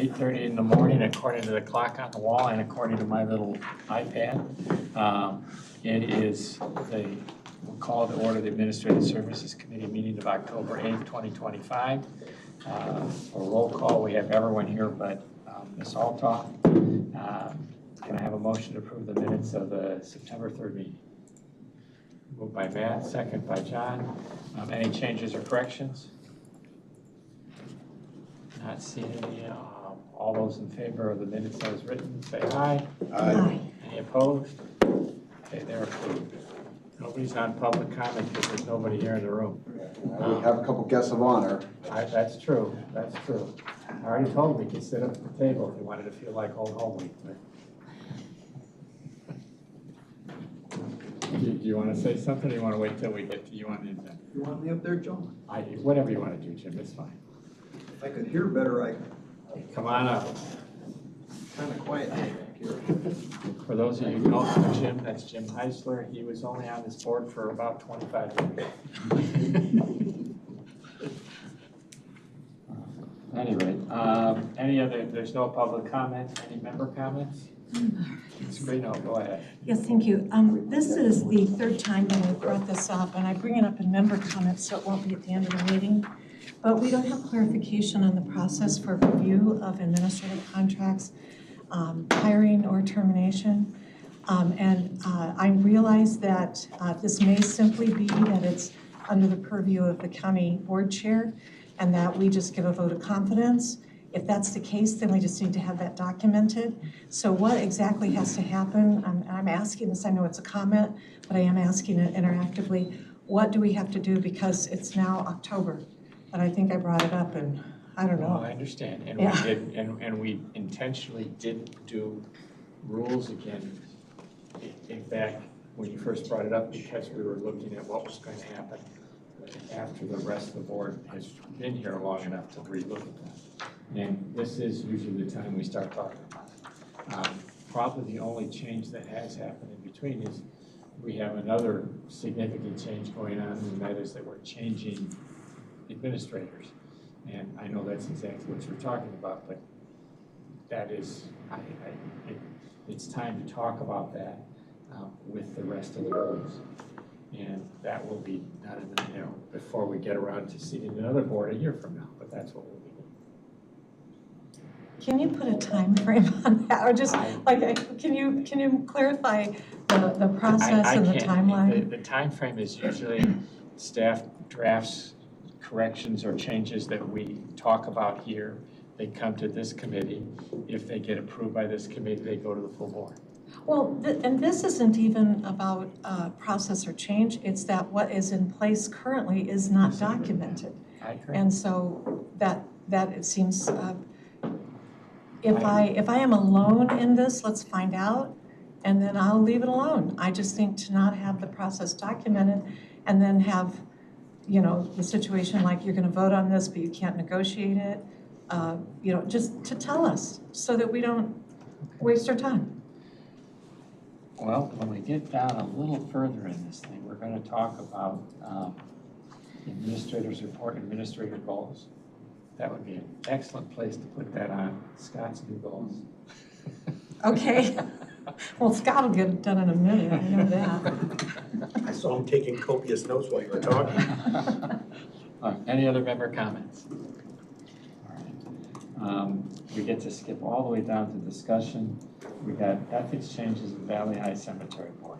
8:30 in the morning, according to the clock on the wall and according to my little iPad. It is we'll call the order of the Administrative Services Committee meeting of October 8th, 2025. For roll call, we have everyone here but Ms. Altoff. Can I have a motion to approve the minutes of the September 3rd meeting? Moved by Matt, second by John. Any changes or corrections? Not seeing any. All those in favor of the minutes as written, say aye. Aye. Any opposed? Okay, they're approved. Nobody's on public comment because there's nobody here in the room. We have a couple guests of honor. That's true. That's true. I already told him he could sit up at the table if he wanted to feel like old home week. Do you want to say something, or do you want to wait till we get to you on the agenda? You want me up there, John? Whatever you want to do, Jim, it's fine. If I could hear better, Come on up. kind of quiet back here. For those of you who don't know Jim, that's Jim Heisler. He was only on this board for about 25 years. Anyway, there's no public comments, any member comments? Sabrina, go ahead. Yes, thank you. This is the third time that I've brought this up, and I bring it up in member comments, so it won't be at the end of the meeting. But we don't have clarification on the process for review of administrative contracts, hiring or termination. I realize that this may simply be that it's under the purview of the county board chair, and that we just give a vote of confidence. If that's the case, then we just need to have that documented. So what exactly has to happen? I'm asking this, I know it's a comment, but I am asking it interactively. What do we have to do? Because it's now October, and I think I brought it up, and I don't know. Well, I understand, and Yeah. we did, and we intentionally didn't do rules again. In fact, when you first brought it up, because we were looking at what was going to happen after the rest of the board has been here long enough to relook at that. And this is usually the time we start talking about it. Probably the only change that has happened in between is we have another significant change going on, and that is that we're changing administrators. And I know that's exactly what you're talking about, but that is, it's time to talk about that with the rest of the boards. And that will be not in the, before we get around to seating another board a year from now, but that's what we'll be doing. Can you put a time frame on that, or just can you clarify the process and the timeline? The time frame is usually staff drafts corrections or changes that we talk about here. They come to this committee. If they get approved by this committee, they go to the full board. Well, and this isn't even about process or change. It's that what is in place currently is not documented. I agree. And so that it seems, if I am alone in this, let's find out, and then I'll leave it alone. I just think to not have the process documented and then have, the situation like you're going to vote on this, but you can't negotiate it, just to tell us so that we don't waste our time. Well, when we get down a little further in this thing, we're going to talk about administrators report and administrator goals. That would be an excellent place to put that on Scott's new goals. Okay. Well, Scott will get it done in a minute, I know that. I saw him taking copious notes while you were talking. All right, any other member comments? All right. We get to skip all the way down to discussion. We got ethics changes in Valley High Cemetery Board.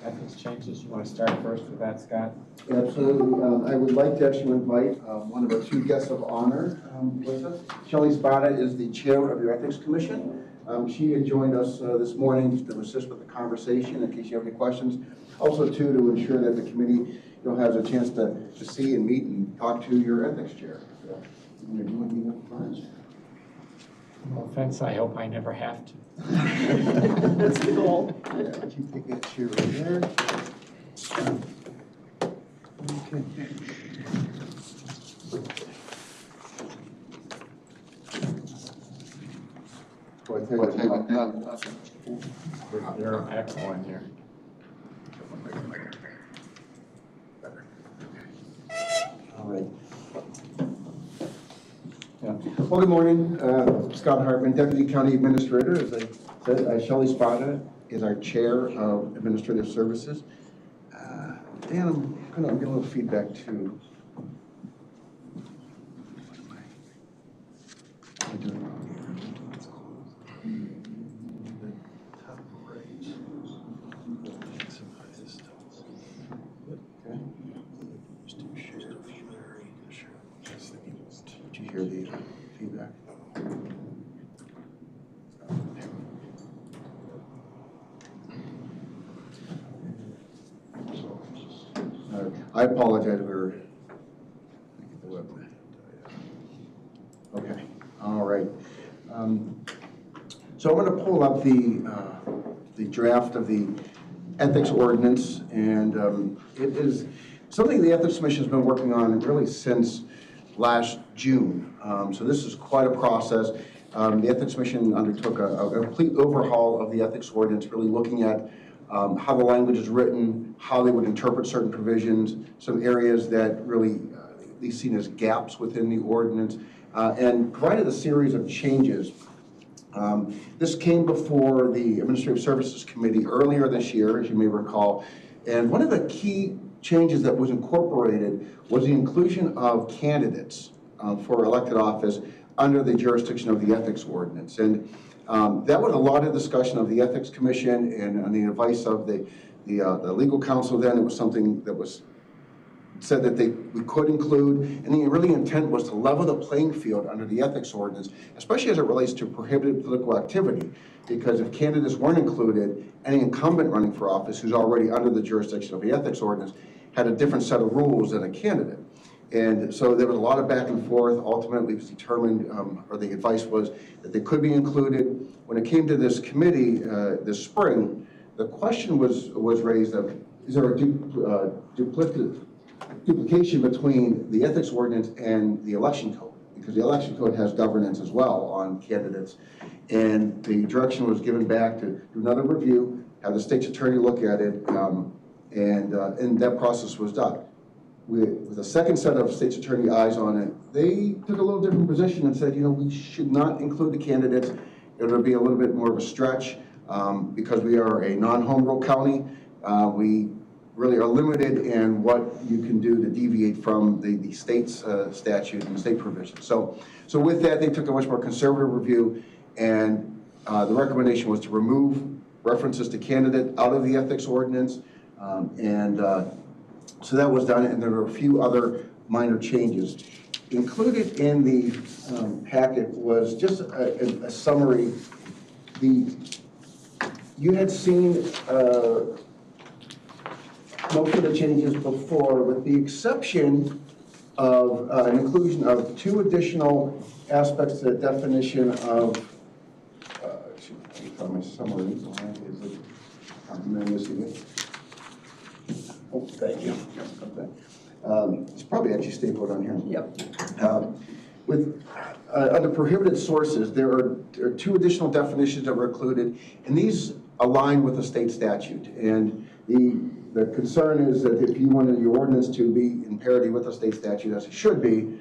Ethics changes, you want to start first with that, Scott? Absolutely. I would like to actually invite one of our two guests of honor with us. Shelley Spada is the chair of your Ethics Commission. She had joined us this morning to assist with the conversation in case you have any questions. Also, too, to ensure that the committee has a chance to see and meet and talk to your ethics chair. No offense, I hope I never have to. That's the goal. Yeah, you take that chair right there. Okay. You're excellent here. All right. Yeah. Well, good morning. Scott Hartman, Deputy County Administrator. As I said, Shelley Spada is our Chair of Administrative Services. Dan, I'm getting a little feedback too. What am I doing wrong here? Did you hear the feedback? I apologize. Okay. All right. So I'm going to pull up the draft of the ethics ordinance, and it is something the Ethics Commission has been working on really since last June. So this is quite a process. The Ethics Commission undertook a complete overhaul of the ethics ordinance, really looking at how the language is written, how they would interpret certain provisions, some areas that really be seen as gaps within the ordinance, and provided a series of changes. This came before the Administrative Services Committee earlier this year, as you may recall, and one of the key changes that was incorporated was the inclusion of candidates for elected office under the jurisdiction of the ethics ordinance. And that was a lot of discussion of the Ethics Commission, and on the advice of the legal counsel then, it was something that was said that we could include, and the really intent was to level the playing field under the ethics ordinance, especially as it relates to prohibited political activity, because if candidates weren't included, any incumbent running for office who's already under the jurisdiction of the ethics ordinance had a different set of rules than a candidate. And so there was a lot of back and forth. Ultimately, it was determined, or the advice was that they could be included. When it came to this committee this spring, the question was raised of, is there a duplication between the ethics ordinance and the election code? Because the election code has governance as well on candidates. And the direction was given back to do another review, have the state's attorney look at it, and that process was done. With a second set of state's attorney eyes on it, they took a little different position and said, we should not include the candidates. It would be a little bit more of a stretch because we are a non-home rule county. We really are limited in what you can do to deviate from the state's statute and the state provision. So with that, they took a much more conservative review, and the recommendation was to remove references to candidate out of the ethics ordinance, so that was done, and there were a few other minor changes. Included in the packet was just a summary. You had seen most of the changes before, with the exception of an inclusion of two additional aspects to the definition of, let me find my summary. I'm missing it. Oh, thank you. It's probably actually stapled on here. Yep. Under prohibited sources, there are two additional definitions that were included, and these align with the state statute. And the concern is that if you wanted your ordinance to be in parity with the state statute, as it should be,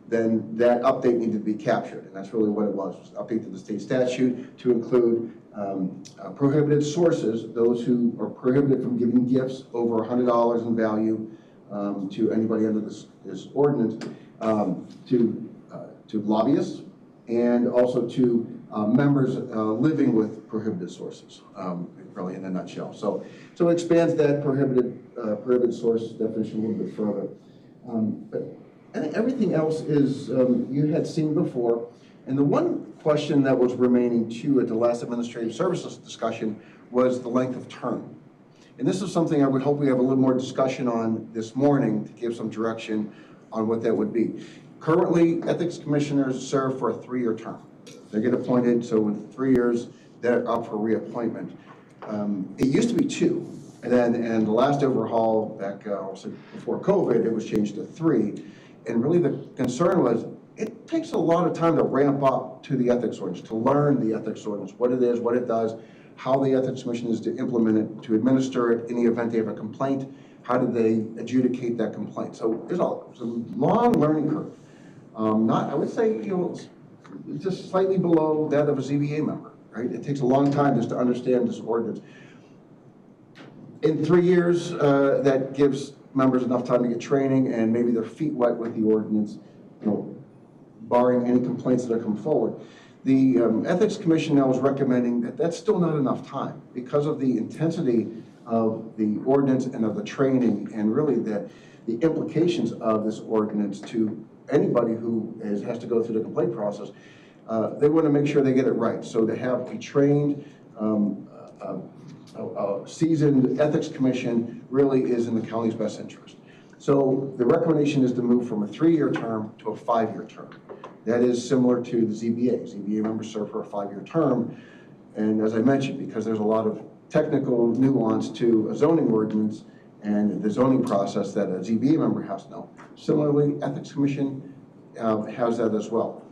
then that update needed to be captured. And that's really what it was update to the state statute to include prohibited sources, those who are prohibited from giving gifts over $100 in value to anybody under this ordinance, to lobbyists, and also to members living with prohibited sources, really in a nutshell. So it expands that prohibited source definition a little bit further. But I think everything else is you had seen before. And the one question that was remaining too at the last administrative services discussion was the length of term. And this is something I would hope we have a little more discussion on this morning to give some direction on what that would be. Currently, ethics commissioners serve for a 3-year term. They get appointed, so in 3 years, they're up for reappointment. It used to be 2, and then the last overhaul back before COVID, it was changed to 3. And really the concern was it takes a lot of time to ramp up to the ethics ordinance, to learn the ethics ordinance, what it is, what it does, how the ethics commission is to implement it, to administer it in the event they have a complaint, how do they adjudicate that complaint. So there's a long learning curve. I would say, just slightly below that of a ZBA member, right? It takes a long time just to understand this ordinance. In 3 years, that gives members enough time to get training and maybe their feet wet with the ordinance, barring any complaints that come forward. The Ethics Commission now is recommending that that's still not enough time because of the intensity of the ordinance and of the training and really the implications of this ordinance to anybody who has to go through the complaint process. They want to make sure they get it right. So to have a trained, seasoned Ethics Commission really is in the county's best interest. So the recommendation is to move from a 3-year term to a 5-year term. That is similar to the ZBA. ZBA members serve for a 5-year term. And as I mentioned, because there's a lot of technical nuance to a zoning ordinance and the zoning process that a ZBA member has to know. Similarly, Ethics Commission has that as well.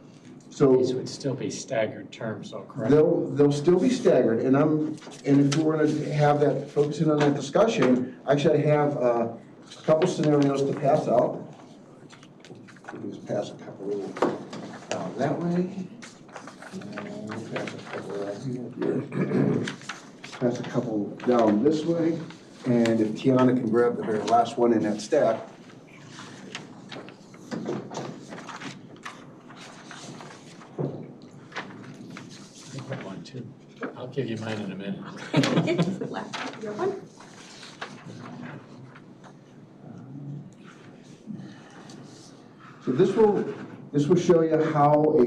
So These would still be staggered terms, though, correct? they'll still be staggered, and if we were to have that, focusing on that discussion, actually I have a couple scenarios to pass out. Let me just pass a couple down that way. And pass a couple out here. Pass a couple down this way, and if Tiana can grab the very last one in that stack. I'll give you mine in a minute. Your one? So this will show you how a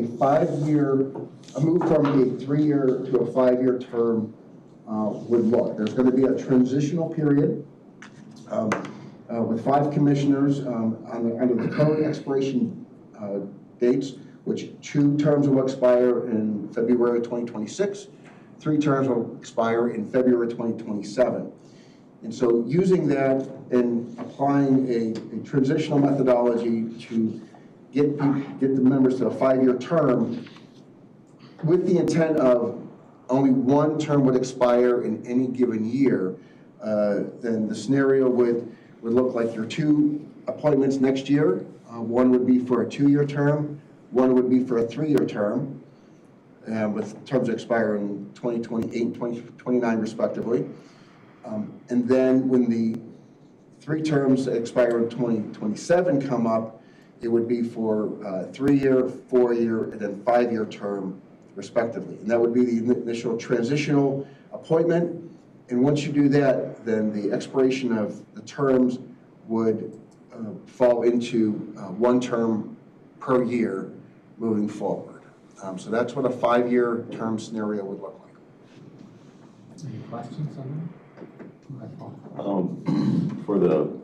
move from a 3-year to a 5-year term would look. There's going to be a transitional period with 5 commissioners under the current expiration dates, which 2 terms will expire in February 2026, 3 terms will expire in February 2027. And so using that and applying a transitional methodology to get the members to a 5-year term with the intent of only 1 term would expire in any given year, then the scenario would look like your 2 appointments next year. One would be for a 2-year term, one would be for a 3-year term, with terms that expire in 2028 and 2029 respectively. And then when the 3 terms that expire in 2027 come up, it would be for a 3-year, 4-year, and then 5-year term respectively. And that would be the initial transitional appointment. And once you do that, then the expiration of the terms would fall into 1 term per year moving forward. So that's what a 5-year term scenario would look like. Any questions on For the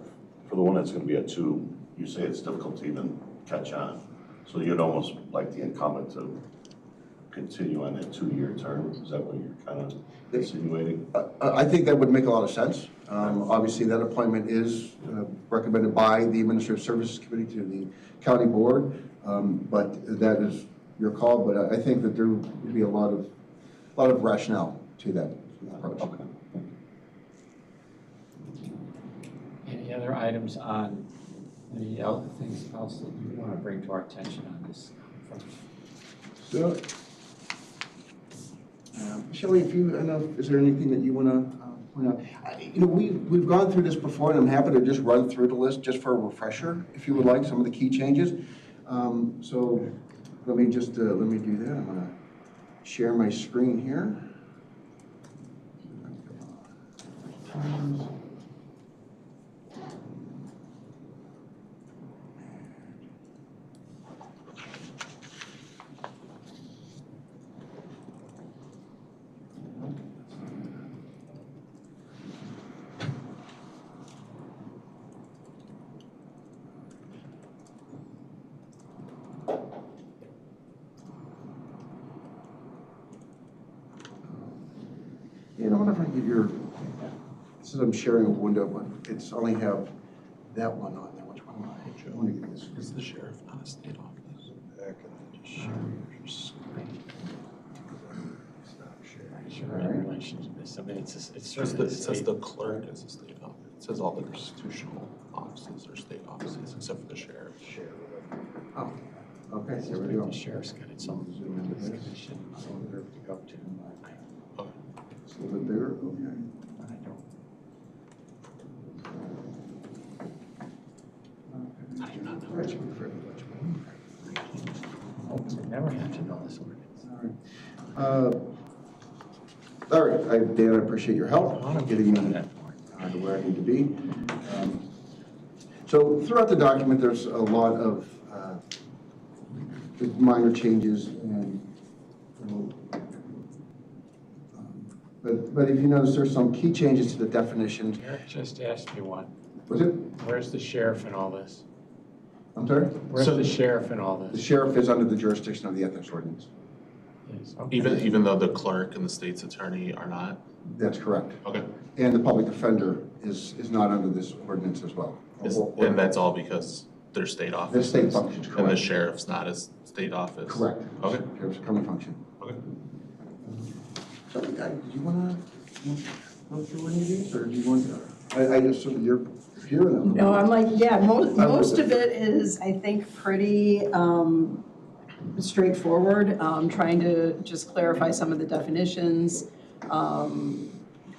one that's going to be a 2, you say it's difficult to even catch on. So you'd almost like the incumbent to continue on that 2-year term. Is that what you're kind of insinuating? I think that would make a lot of sense. Obviously, that appointment is recommended by the Administrative Services Committee to the county board, but that is your call. But I think that there would be a lot of rationale to that approach. Okay. Any other items on the other things else that you want to bring to our attention on this? So, Shelley, is there anything that you want to point out? We've gone through this before, and I'm happy to just run through the list just for a refresher, if you would like, some of the key changes. So let me do that. I'm going to share my screen here. I wonder if I can get your, this is, I'm sharing a window, but it's only have that one on there. Which one am I want to get this? Is the sheriff not a state office? Back and just share your screen. Stop sharing. Sure, in relation to this, I mean, it It says the clerk is a state office. It says all the constitutional offices are state offices except for the sheriff. Share. Oh, Okay, This is here we where go. the sheriff's got its own Zoom into this. commission to go to. It's a little bit bigger, okay. I don't. I do not know which one for which one. I hope to never have to know this ordinance. All right, Dan, I appreciate your help I want to getting get to me that point. to where I need to be. So throughout the document, there's a lot of minor changes and but if you notice, there's some key changes to the definitions. Eric just asked me one. Was it? Where's the sheriff in all this? I'm sorry? Where's the sheriff in all The this? sheriff is under the jurisdiction of the ethics ordinance. Yes, okay. Even though the clerk and the state's attorney are not? That's correct. Okay. And the public defender is not under this ordinance as well. And that's all because they're state The offices? state functions, And the correct. sheriff's not a state office? Correct. Okay. Sheriff's a county function. Okay. So, do you want to go through any of these, or do you want, I assume you're hearing them. No, I'm like, yeah, most of it is, I think, pretty straightforward, trying to just clarify some of the definitions.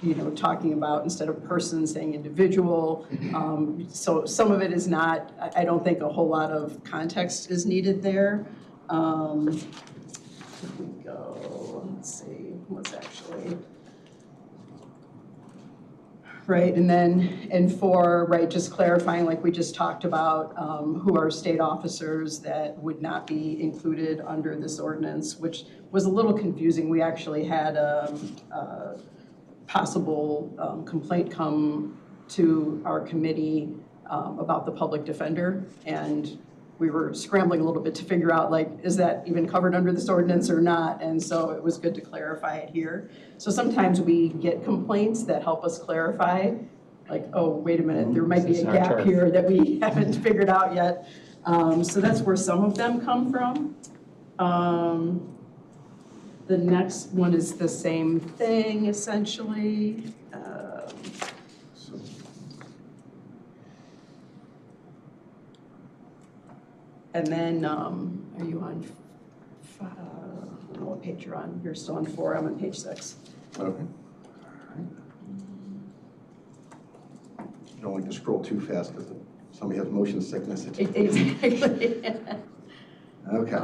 You know, talking about instead of person saying individual. So some of it is not, I don't think a whole lot of context is needed there. Here we go, let's see, what's actually. Right, and for, right, just clarifying, like we just talked about, who are state officers that would not be included under this ordinance, which was a little confusing. We actually had a possible complaint come to our committee about the public defender, and we were scrambling a little bit to figure out, like, is that even covered under this ordinance or not? And so it was good to clarify it here. So sometimes we get complaints that help us clarify, like, oh, wait a minute, there might be a gap here that we haven't figured out yet. So that's where some of them come from. The next one is the same thing, essentially. And then, are you on, I don't know what page you're on. You're still on 4, I'm on page 6. Okay. All right. You don't like to scroll too fast because somebody has motion sickness. Exactly. Okay.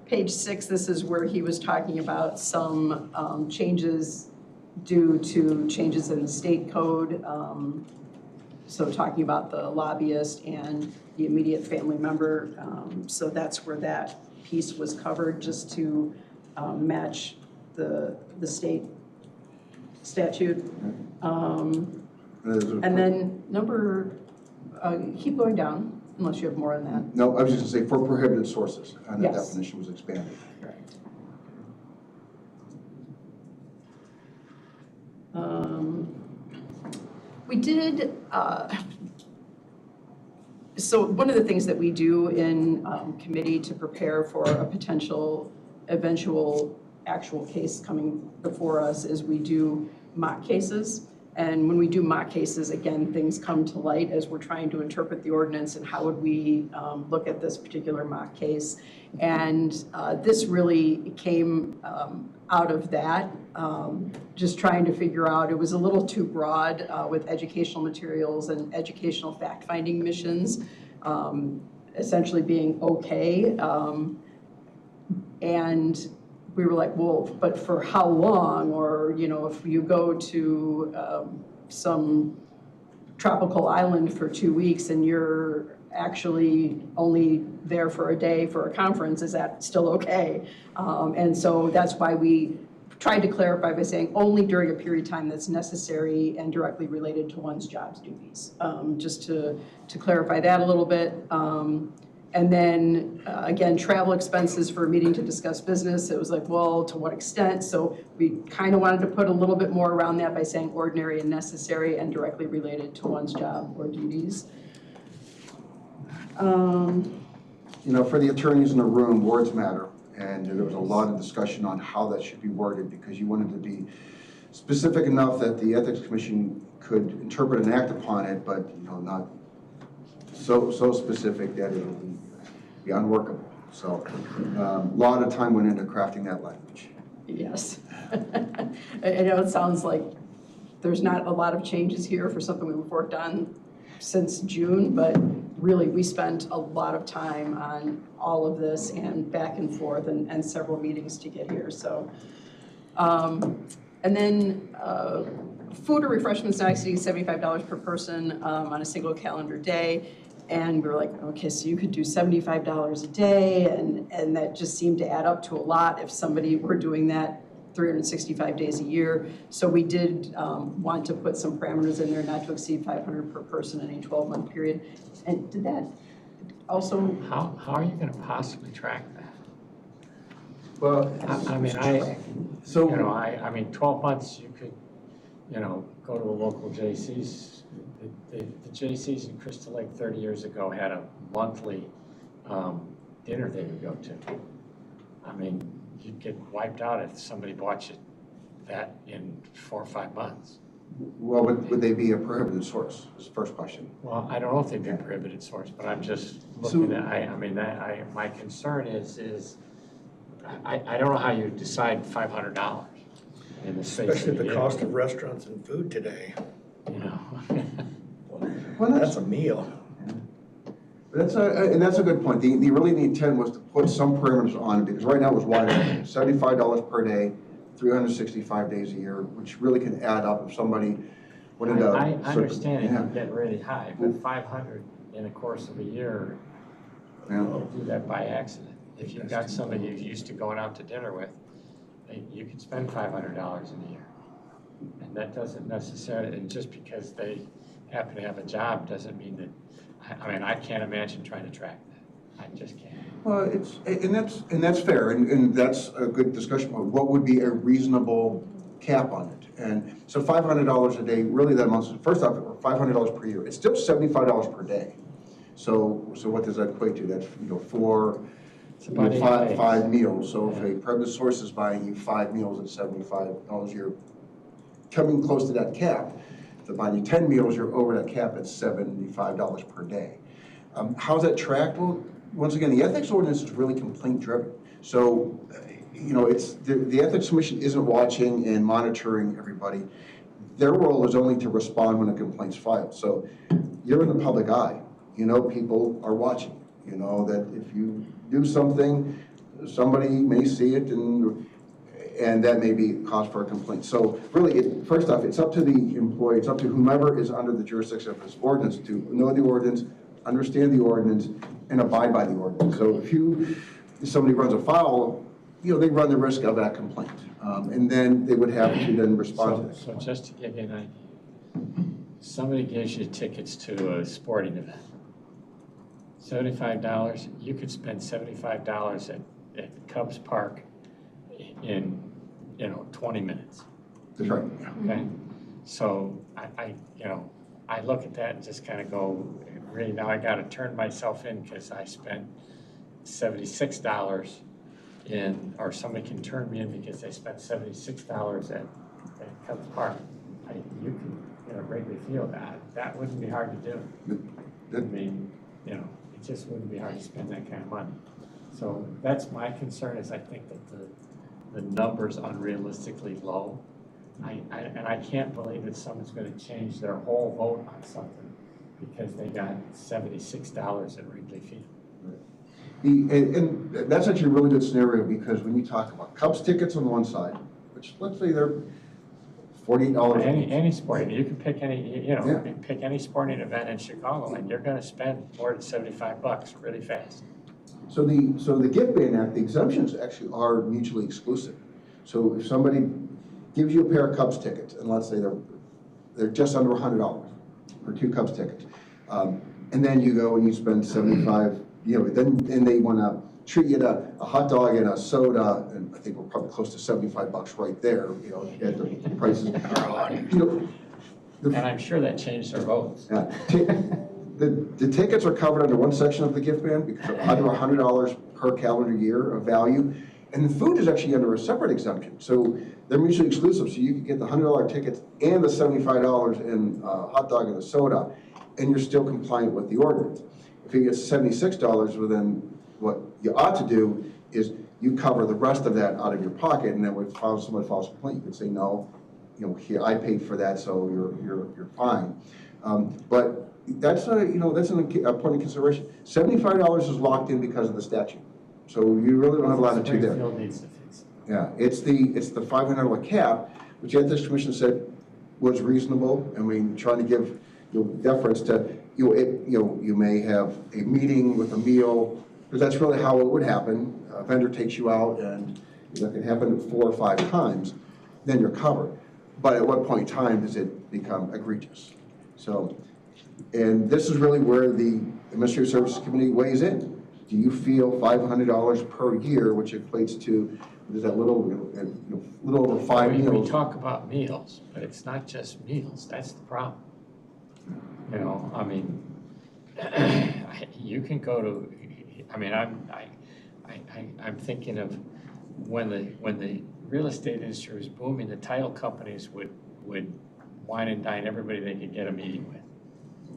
Page 6, this is where he was talking about some changes due to changes in the state code. So talking about the lobbyist and the immediate family member. So that's where that piece was covered, just to match the state statute. And then keep going down, unless you have more on that. No, I was just going to say for prohibited sources, and the Yes. definition was expanded. Correct. We did, so one of the things that we do in committee to prepare for a potential eventual actual case coming before us is we do mock cases. And when we do mock cases, again, things come to light as we're trying to interpret the ordinance and how would we look at this particular mock case. And this really came out of that, just trying to figure out, it was a little too broad with educational materials and educational fact-finding missions, essentially being okay. And we were like, well, but for how long? Or, you know, if you go to some tropical island for 2 weeks and you're actually only there for a day for a conference, is that still okay? And so that's why we tried to clarify by saying only during a period of time that's necessary and directly related to one's job's duties, just to clarify that a little bit. And then, again, travel expenses for a meeting to discuss business. It was like, well, to what extent? So we kind of wanted to put a little bit more around that by saying ordinary and necessary and directly related to one's job or duties. You know, for the attorneys in the room, words matter. And there was a lot of discussion on how that should be worded because you wanted to be specific enough that the Ethics Commission could interpret and act upon it, but, you know, not so specific that it would be unworkable. So a lot of time went into crafting that language. Yes. I know it sounds like there's not a lot of changes here for something we've worked on since June, but really we spent a lot of time on all of this and back and forth and several meetings to get here. So, and then food or refreshments not exceeding $75 per person on a single calendar day. And we were like, okay, so you could do $75 a day, and that just seemed to add up to a lot if somebody were doing that 365 days a year. So we did want to put some parameters in there, not to exceed 500 per person in a 12-month period. And did that also? How are you gonna possibly track that? Well, I mean, so I mean, 12 months, you could, go to a local J.C.'s. The J.C.'s in Crystal Lake 30 years ago had a monthly dinner they would go to. I mean, you'd get wiped out if somebody bought you that in 4 or 5 months. well, would they be a prohibited source? Is the first question. Well, I don't know if they'd be a prohibited source, but I'm just looking at, my concern is I don't know how you decide $500 in the space Especially of a the year. cost of restaurants and food today. Well, That's a meal. That's a good point. The intent was to put some parameters on it, because right now it was wide open. $75 per day, 365 days a year, which really can add up if somebody went into. I understand it Yeah. can get really high, but 500 in the course of a year, Yeah. you'll do that by accident. If you've got somebody you're used to going out to dinner with, you could spend $500 in a year. And that doesn't necessarily, and just because they happen to have a job doesn't mean that, I can't imagine trying to track that. I just can't. Well, and that's fair, and that's a good discussion point. What would be a reasonable cap on it? And so $500 a day, really that amounts to, first off, $500 per year. It's still $75 per day. So what does that equate to? That's, for It's about 8 days. five meals. So if a private source is buying you 5 meals at $75, you're coming close to that cap. If they're buying you 10 meals, you're over that cap at $75 per day. How's that tracked? Well, once again, the ethics ordinance is really complaint driven. So, it's the ethics commission isn't watching and monitoring everybody. Their role is only to respond when a complaint's filed. So you're in the public eye. People are watching. That if you do something, somebody may see it, and that may be cause for a complaint. So really, first off, it's up to the employee, it's up to whomever is under the jurisdiction of this ordinance to know the ordinance, understand the ordinance, and abide by the ordinance. So if somebody runs afoul, they run the risk of that complaint. And then they would have to then respond to that. So just to give you an idea, somebody gives you tickets to a sporting event. $75, you could spend $75 at Cubs Park in 20 minutes. That's right. Okay, so I look at that and just kind of go, really, now I got to turn myself in because I spent $76 or somebody can turn me in because they spent $76 at Cubs Park. You can greatly feel that wouldn't be hard to do. I mean, it just wouldn't be hard to spend that kind of money. So that's my concern, is I think that the number's unrealistically low. And I can't believe that someone's going to change their whole vote on something because they got $76 at Wrigley Field. And that's actually a really good scenario, because when you talk about Cubs tickets on one side, which let's say they're $48. Any sporting, you can pick pick any sporting event in Chicago, and you're going to spend more than $75 really fast. So the gift ban act, the exemptions actually are mutually exclusive. So if somebody gives you a pair of Cubs tickets, and let's say they're just under $100 for 2 Cubs tickets, and then you go and you spend $75, then they want to treat you to a hot dog and a soda, and I think we're probably close to $75 right there, at the prices. And I'm sure that changed their votes. The tickets are covered under one section of the gift ban because they're under $100 per calendar year of value. And the food is actually under a separate exemption. So they're mutually exclusive. So you could get the $100 tickets and the $75 in a hot dog and a soda, and you're still compliant with the ordinance. If you get $76, well then what you ought to do is you cover the rest of that out of your pocket, and then when somebody files a complaint, you can say, no, here, I paid for that, so you're fine. But that's an important consideration. $75 is locked in because of the statute, so you really don't have a lot of two there. Springfield needs to fix it. Yeah, it's the $500 cap, which the Ethics Commission said was reasonable. I mean, trying to give deference to you may have a meeting with a meal, because that's really how it would happen. A vendor takes you out, and that can happen 4 or 5 times, then you're covered. But at what point in time does it become egregious? So, and this is really where the Administrative Services Committee weighs in. Do you feel $500 per year, which equates to, is that little over 5 meals? We talk about meals, but it's not just meals. That's the problem. I mean, you can go to. I mean, I'm thinking of when the real estate industry was booming, the title companies would wine and dine everybody they could get a meeting with.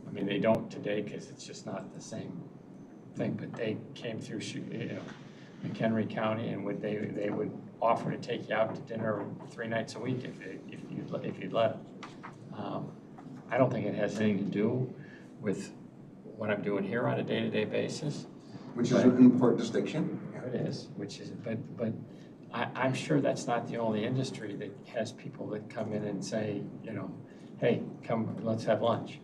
I mean, they don't today because it's just not the same thing. But they came through, McHenry County, and they would offer to take you out to dinner 3 nights a week if you'd let them. I don't think it has anything to do with what I'm doing here on a day-to-day basis. Which is an important distinction. It is, but I'm sure that's not the only industry that has people that come in and say, hey, come, let's have lunch.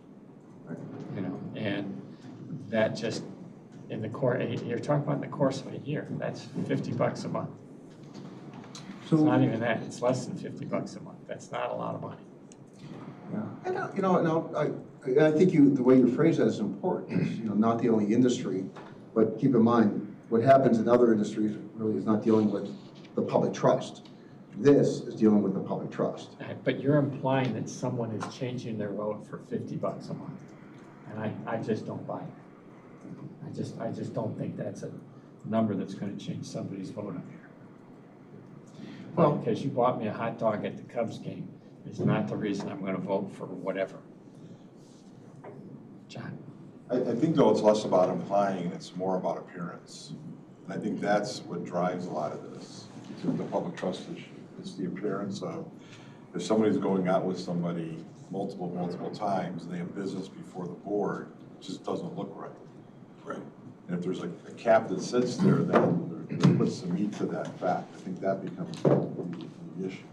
And that just, you're talking about in the course of a year, that's $50 a month. So it's not even that, it's less than $50 a month. That's not a lot of money. Yeah, and I think the way you phrase that is important. It's, not the only industry, but keep in mind what happens in other industries really is not dealing with the public trust. This is dealing with the public trust. But you're implying that someone is changing their vote for $50 a month, and I just don't buy it. I just don't think that's a number that's going to change somebody's vote up here. Well, because you bought me a hot dog at the Cubs game is not the reason I'm going to vote for whatever. John? I think, though, it's less about implying, it's more about appearance. And I think that's what drives a lot of this, the public trust issue. It's the appearance of, if somebody's going out with somebody multiple times, and they have business before the board, it just doesn't look right. Right. And if there's a cap that sits there, then there puts some meat to that fact. I think that becomes the issue.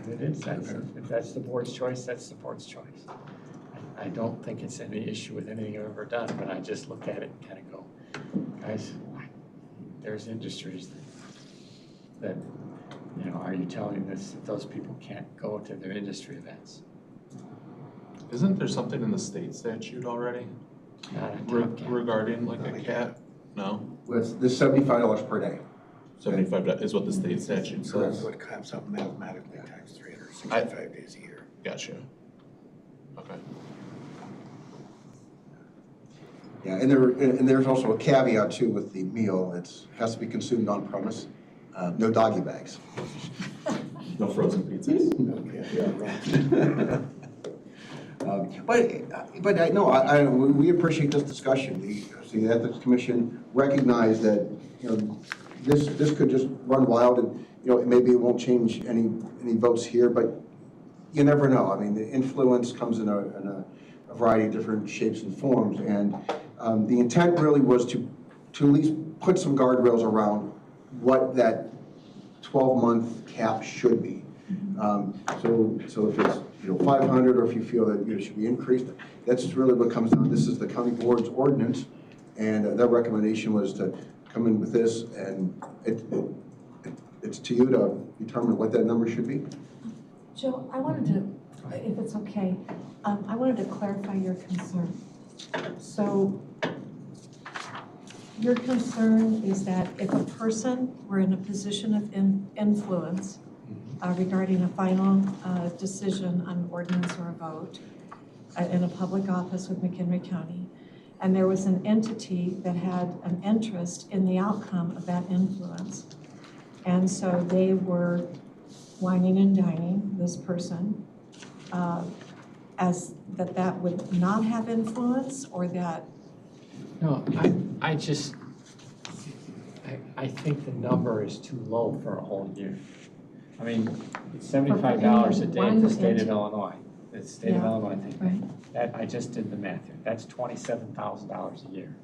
It is. If that's the board's choice, that's the board's choice. I don't think it's any issue with anything I've ever done, but I just look at it and kind of go, guys, there's industries that are you telling us that those people can't go to their industry events? Isn't there something in the state statute already Not a top cap. regarding like a cap? No? With this $75 per day. $75 is what the state statute says. So it comes up mathematically times 365 days a year. Gotcha. Okay. Yeah, and there's also a caveat too with the meal. It has to be consumed on premise. No doggy bags. No frozen pizzas. We appreciate this discussion. The Ethics Commission recognized that this could just run wild, and maybe it won't change any votes here, but you never know. I mean, the influence comes in a variety of different shapes and forms, and the intent really was to at least put some guardrails around what that 12-month cap should be. So if it's 500, or if you feel that it should be increased, that's really what comes down. This is the county board's ordinance, and their recommendation was to come in with this, and it's to you to determine what that number should be. Joe, I wanted to, if it's okay, I wanted to clarify your concern. So your concern is that if a person were in a position of influence regarding a final decision on an ordinance or a vote in a public office with McHenry County, and there was an entity that had an interest in the outcome of that influence, and so they were wining and dining this person, as that would not have influence, or that? No, I think the number is too low for a whole year. I mean, it's $75 a day in the state of Illinois. The state of Illinois thing. Right. That, I just did the math here. That's $27,000 a year.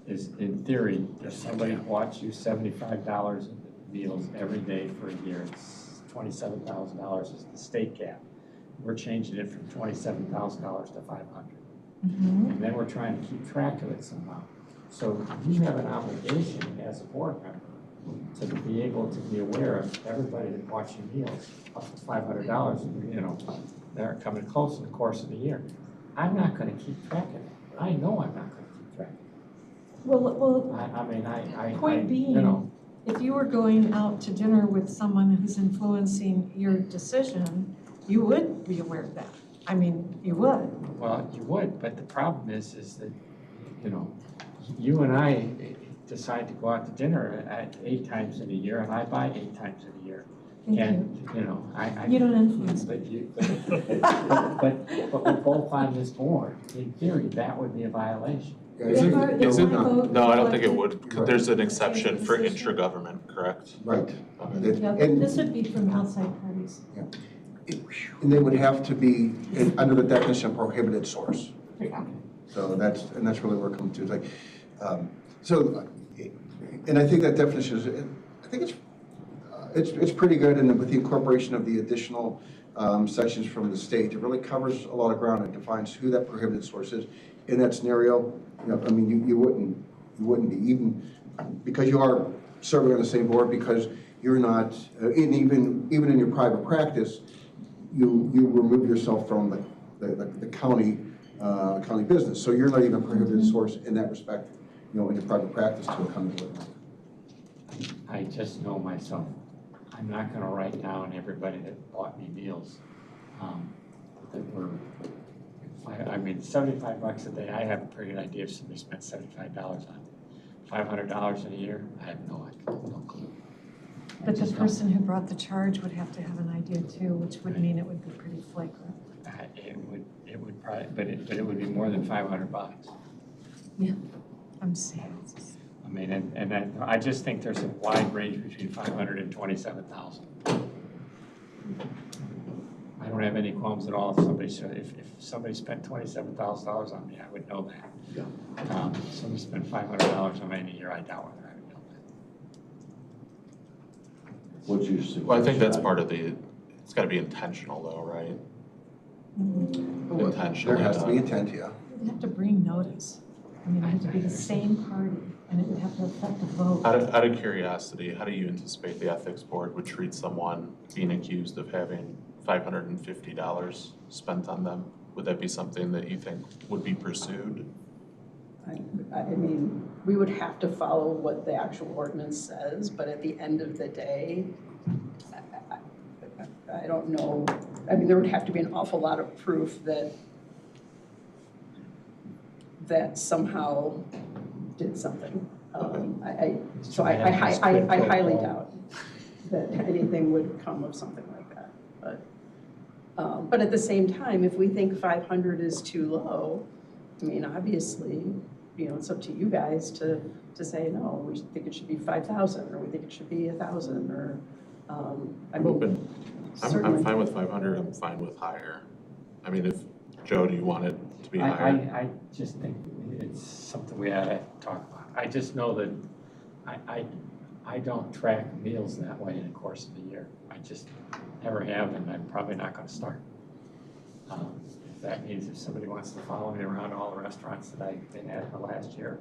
Is, in theory, if somebody bought you $75 in meals every day for a year, it's $27,000 is the state cap. We're changing it from $27,000 to $500. And then we're trying to keep track of it somehow. So you have an obligation as a board member to be able to be aware of everybody that bought you meals up to $500, you know, they're coming close in the course of the year. I'm not gonna keep track of it. I know I'm not gonna keep track of it. Well, I mean, point being, you know. if you were going out to dinner with someone who's influencing your decision, you would be aware of that. I mean, you would. Well, you would, but the problem is that, you know, you and I decide to go out to dinner at 8 times in a year, and I buy 8 times in a year. Thank And, you know, you don't influence me. But we're both on this board. In theory, that would be a violation. Isn't, If my vote no, I don't think it reflected- would, 'cause there's an exception for intra-government, correct? Right. Yeah, And- this would be from outside parties. And they would have to be under the definition of prohibited source. So that's really where it comes to. It's like, and I think that definition is, I think it's pretty good, and with the incorporation of the additional sections from the state, it really covers a lot of ground. It defines who that prohibited source is. In that scenario, you know, I mean, you wouldn't be, even because you are serving on the same board, because you're not, and even in your private practice, you remove yourself from the county business. So you're not even a prohibited source in that respect, you know, in your private practice to a county board. I just know myself. I'm not gonna write down everybody that bought me meals that were, I mean, $75 a day, I have a pretty good idea if somebody spent $75 on it. $500 in a year, I have no clue. But the person who brought the charge would have to have an idea too, which would mean it would be pretty flagrant. It would probably, but it would be more than $500. Yeah, I'm saying. I mean, and I just think there's a wide range between 500 and 27,000. I don't have any qualms at all if somebody spent $27,000 on me, I would know that. Yeah. If somebody spent $500 on me in a year, I doubt whether I would know that. What's your suggestion? Well, I think that's part of the, it's gotta be intentional though, right? Intentionally. There has to be intent, yeah. You'd have to bring notice. I mean, it would have to be the same party, and it would have to affect the vote. Out of curiosity, how do you anticipate the ethics board would treat someone being accused of having $550 spent on them? Would that be something that you think would be pursued? I mean, we would have to follow what the actual ordinance says, but at the end of the day, I don't know. I mean, there would have to be an awful lot of proof that somehow did something. So I highly doubt that anything would come of something like that. But at the same time, if we think 500 is too low, I mean, obviously, you know, it's up to you guys to say, no, we think it should be 5,000, or we think it should be 1,000, or, I I'm mean, open. I'm fine with 500, I'm fine with higher. I mean, if, Joe, do you want it to be higher? I just think it's something we ought to talk about. I just know that I don't track meals that way in the course of the year. I just never have, and I'm probably not gonna start. If that means if somebody wants to follow me around all the restaurants that I've been at the last year,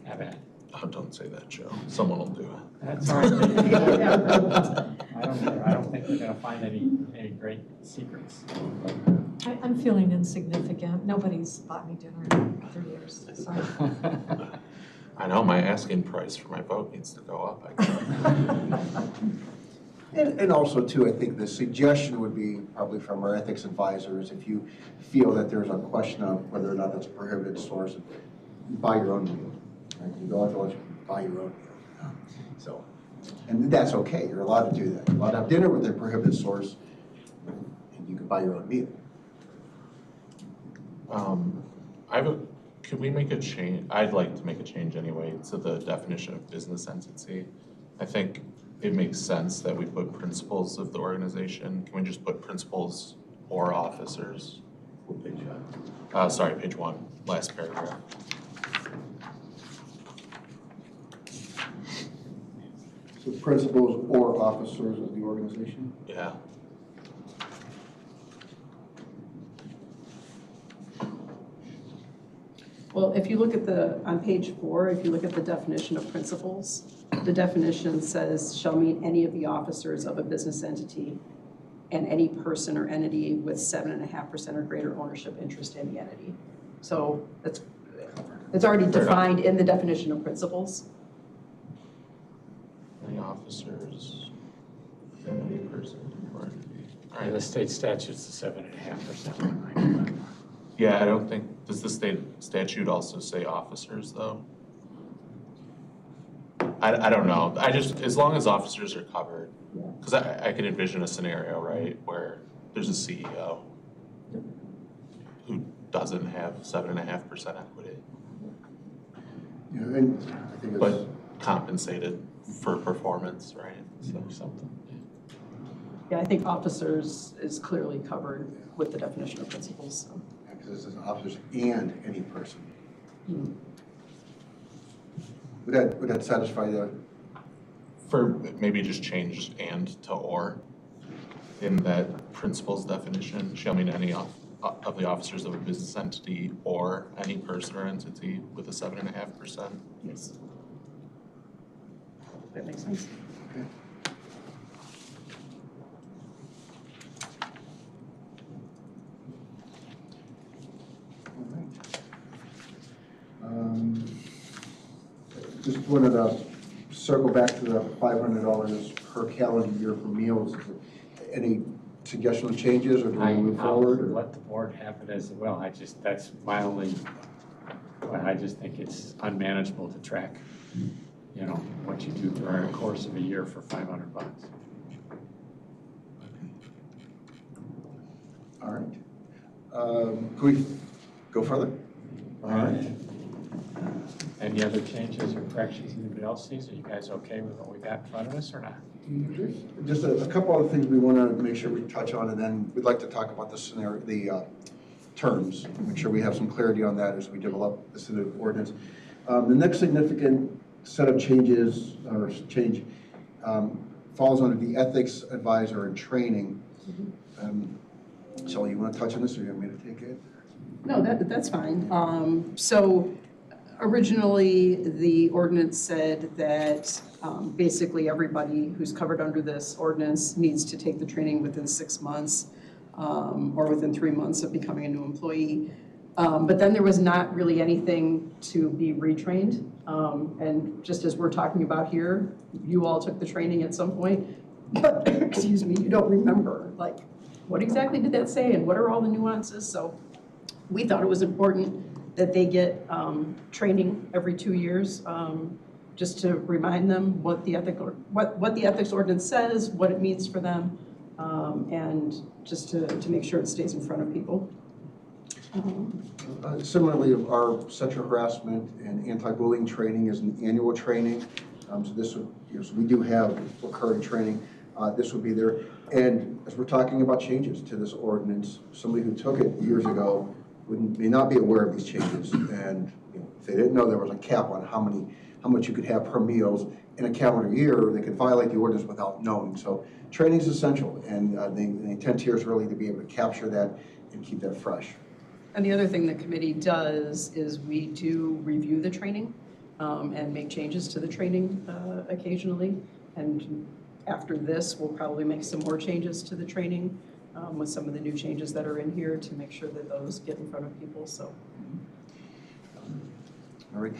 have at it. Oh, don't say that, Joe. Someone will do it. That's all right. I don't think we're gonna find any great secrets. I'm feeling insignificant. Nobody's bought me dinner in 3 years, so. I know, my asking price for my vote needs to go up, I guess. And also too, I think the suggestion would be probably from our ethics advisors, if you feel that there's a question of whether or not that's a prohibited source, buy your own meal. Right? You go out to lunch, buy your own meal. So, and that's okay. You're allowed to do that. You're allowed to have dinner with a prohibited source, and you can buy your own meal. Could we make a change? I'd like to make a change anyway to the definition of business entity. I think it makes sense that we put principals of the organization. Can we just put principals or officers? What page? Sorry, page 1, last paragraph. So principals or officers of the organization? Yeah. Well, if you look at on page 4, if you look at the definition of principals, the definition says, shall mean any of the officers of a business entity and any person or entity with 7.5% or greater ownership interest in the entity. So it's already defined in the definition of principals. Any officers, any person or entity. All right. The state statute's the 7.5%. Yeah, I don't think, does the state statute also say officers though? I don't know. I just, as long as officers are covered, because I could envision a scenario, right, where there's a CEO who doesn't have 7.5% equity, Yeah, and I think but it's, compensated for performance, right? So something. Yeah, I think officers is clearly covered with the definition of principals. So. because this is officers and any person. Hmm. Would that satisfy the? For maybe just change and to or in that principal's definition, shall mean any of the officers of a business entity or any person or entity with a 7.5%. Yes. That makes sense. Okay. All right. Just wanted to circle back to the $500 per calendar year for meals. Any suggestions, changes, or do we move forward? I'll let the board have it as well. That's my only, I just think it's unmanageable to track, you know, what you do during the course of a year for $500. All right. Can we go further? All right. Any other changes or corrections anybody else sees? Are you guys okay with what we got in front of us or not? Just a couple other things we want to make sure we touch on, and then we'd like to talk about the scenario, the terms, make sure we have some clarity on that as we develop this into ordinance. The next significant set of changes or change falls under the ethics advisor and training. Shelley, you want to touch on this, or you want me to take it? No, that's fine. So originally, the ordinance said that basically everybody who's covered under this ordinance needs to take the training within 6 months or within 3 months of becoming a new employee. But then there was not really anything to be retrained. And just as we're talking about here, you all took the training at some point, but excuse me, you don't remember, like, what exactly did that say and what are all the nuances? So we thought it was important that they get training every 2 years, just to remind them what the ethics ordinance says, what it means for them, and just to make sure it stays in front of people. Similarly, our sexual harassment and anti-bullying training is an annual training. So this would, so we do have recurring training. This would be there. And as we're talking about changes to this ordinance, somebody who took it years ago may not be aware of these changes. And if they didn't know there was a cap on how much you could have per meals in a calendar year, they could violate the ordinance without knowing. So training is essential, and the intent here is really to be able to capture that and keep that fresh. And the other thing the committee does is we do review the training and make changes to the training occasionally. And after this, we'll probably make some more changes to the training with some of the new changes that are in here to make sure that those get in front of people. So. All right.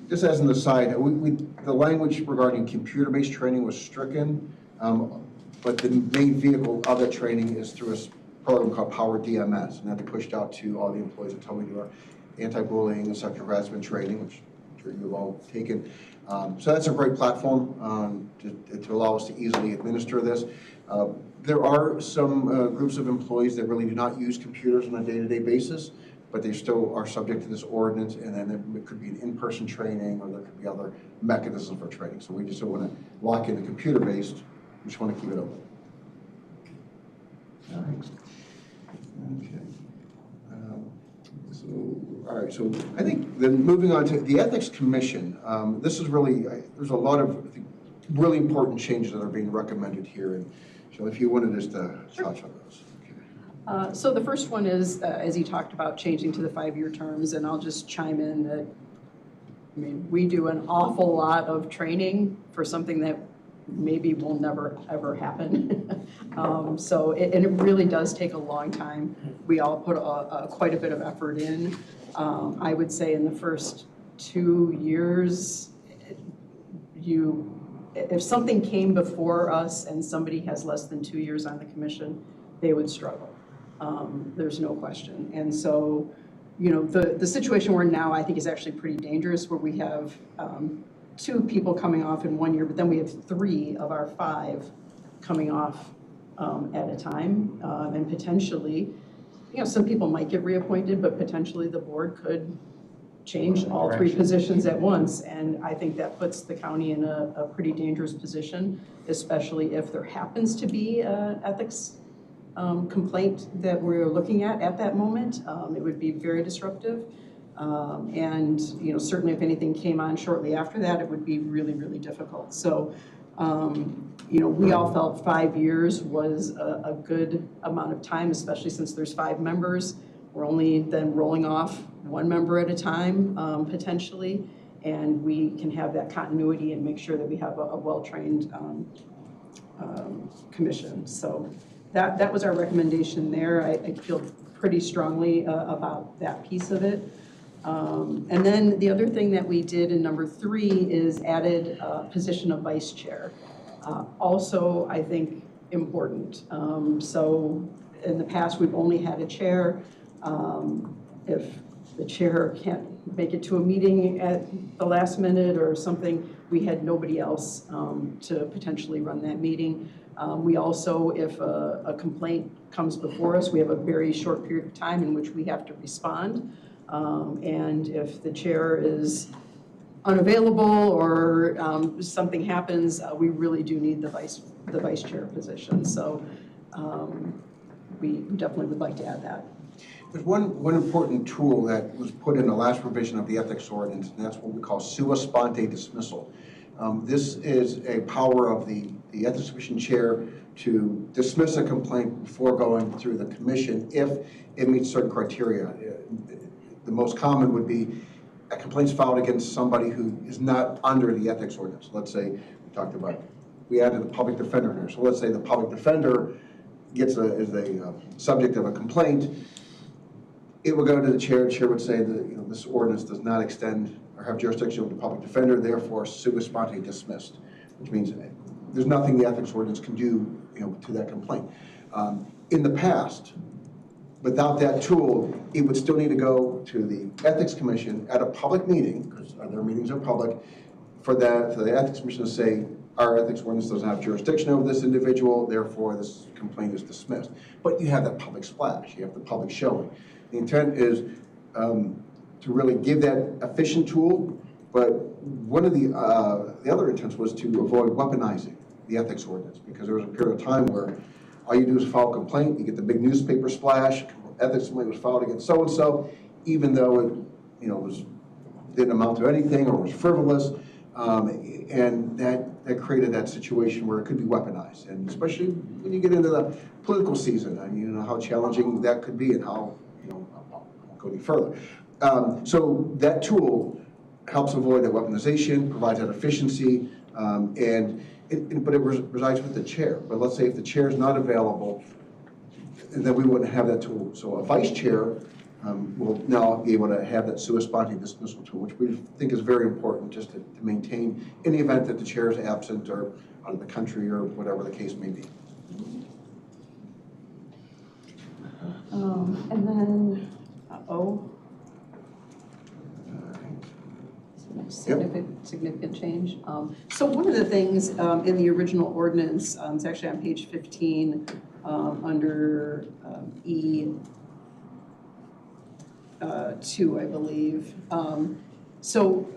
Just as an aside, the language regarding computer-based training was stricken, but the main vehicle of that training is through a program called Power DMS, and that pushed out to all the employees until we do our anti-bullying and sexual harassment training, which I'm sure you've all taken. So that's a great platform to allow us to easily administer this. There are some groups of employees that really do not use computers on a day-to-day basis. but they still are subject to this ordinance, and then it could be an in-person training, or there could be other mechanisms for training. So we just don't want to lock in the computer-based, we just want to keep it open. All right. Okay. All right, so I think then moving on to the Ethics Commission, this is really, there's a lot of, I think, really important changes that are being recommended here. And so if you wanted us to touch on those. Okay. So the first one is, as he talked about, changing to the 5-year terms, and I'll just chime in that, I mean, we do an awful lot of training for something that maybe will never, ever happen. So and it really does take a long time. We all put quite a bit of effort in. I would say in the first 2 years, if something came before us and somebody has less than 2 years on the commission, they would struggle. There's no question. And so, you know, the situation we're in now, I think, is actually pretty dangerous, where we have 2 people coming off in 1 year, but then we have 3 of our 5 coming off at a time. And potentially, you know, some people might get reappointed, but potentially the board could change all 3 positions at once. And I think that puts the county in a pretty dangerous position, especially if there happens to be an ethics complaint that we're looking at that moment. It would be very disruptive. And, you know, certainly if anything came on shortly after that, it would be really, really difficult. So, you know, we all felt 5 years was a good amount of time, especially since there's 5 members. We're only then rolling off 1 member at a time, potentially, and we can have that continuity and make sure that we have a well-trained commission. So that was our recommendation there. I feel pretty strongly about that piece of it. And then the other thing that we did in number 3 is added a position of vice chair. Also, I think, important. So in the past, we've only had a chair. If the chair can't make it to a meeting at the last minute or something, we had nobody else to potentially run that meeting. We also, if a complaint comes before us, we have a very short period of time in which we have to respond. And if the chair is unavailable or something happens, we really do need the vice chair position. So we definitely would like to add that. There's one important tool that was put in the last revision of the ethics ordinance, and that's what we call sua sponte dismissal. This is a power of the ethics commission chair to dismiss a complaint before going through the commission if it meets certain criteria. The most common would be a complaint's filed against somebody who is not under the ethics ordinance. Let's say we added the public defender here. So let's say the public defender is a subject of a complaint. It would go to the chair. The chair would say that, you know, this ordinance does not extend or have jurisdiction over the public defender, therefore sua sponte dismissed, which means there's nothing the ethics ordinance can do, you know, to that complaint. In the past, without that tool, it would still need to go to the ethics commission at a public meeting, because their meetings are public, for the ethics commission to say, our ethics ordinance doesn't have jurisdiction over this individual, therefore this complaint is dismissed. But you have that public splash, you have the public showing. The intent is to really give that efficient tool, but one of the other intents was to avoid weaponizing the ethics ordinance, because there was a period of time where all you do is file a complaint, you get the big newspaper splash, ethics complaint was filed against so-and-so, even though it, you know, didn't amount to anything or was frivolous, and that created that situation where it could be weaponized, and especially when you get into the political season, and you know how challenging that could be, and how, you know, I won't go any further. So that tool helps avoid that weaponization, provides that efficiency, but it resides with the chair. But let's say if the chair is not available, then we wouldn't have that tool. So a vice chair will now be able to have that sua sponte dismissal tool, which we think is very important just to maintain in the event that the chair is absent or out of the country or whatever the case may be. And then, significant change. So one of the things in the original ordinance, it's actually on page 15 under E. 2, I believe. So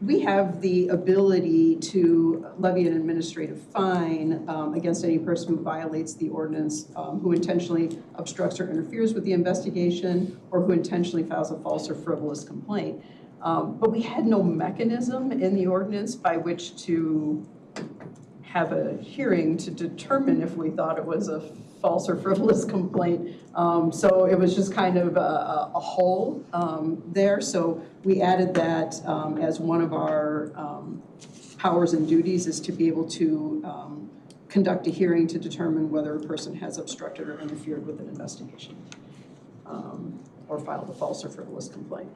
we have the ability to levy an administrative fine against any person who violates the ordinance, who intentionally obstructs or interferes with the investigation, or who intentionally files a false or frivolous complaint. But we had no mechanism in the ordinance by which to have a hearing to determine if we thought it was a false or frivolous complaint. So it was just kind of a hole there. So we added that as one of our powers and duties, is to be able to conduct a hearing to determine whether a person has obstructed or interfered with an investigation, or filed a false or frivolous complaint.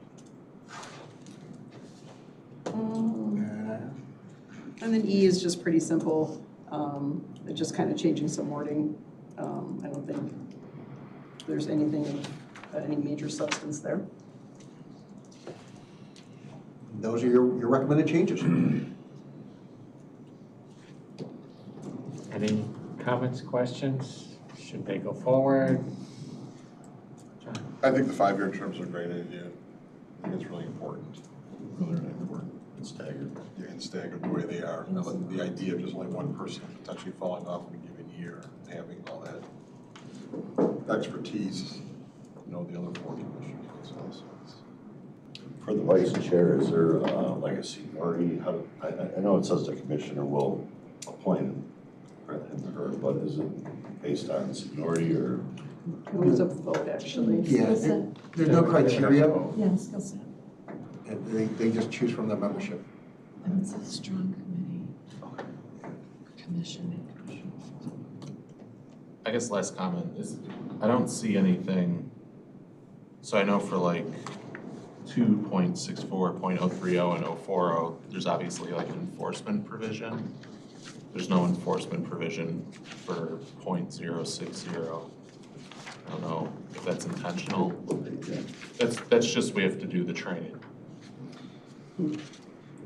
And then E is just pretty simple, just kind of changing some wording. I don't think there's anything of any major substance there. Those are your recommended changes. Any comments, questions? Should they go forward? John? I think the 5-year terms are a great idea. I think it's really important. Whether they work Staggered. and staggered the way they are. Now, the idea of just only one person potentially falling off in a given year, and having all that expertise, the other 4 commissioners. For the vice chair, is there like a seniority? I know it says the commissioner will appoint him or her, but is it based on seniority or? It was a vote, actually. Yeah, Skill set. there's no criteria, Yeah, skill set. and they just choose from the membership. And it's a strong committee, commission. I guess last comment is, I don't see anything, so I know for like 2.64.030 and 040, there's obviously like an enforcement provision. There's no enforcement provision for .060. I don't know if that's intentional. That's just, we have to do the training.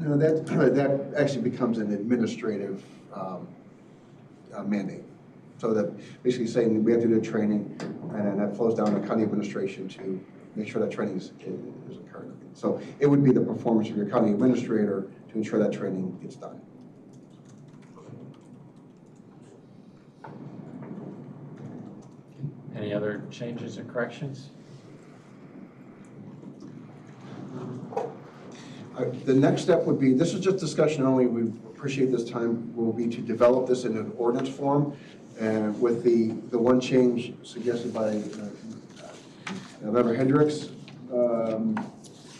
No, that actually becomes an administrative mandate. So that basically saying we have to do training, and then that flows down to county administration to make sure that training is occurring. So it would be the performance of your county administrator to ensure that training gets done. Any other changes or corrections? The next step would be, this is just discussion only, we appreciate this time, will be to develop this in an ordinance form, and with the one change suggested by Member Hendricks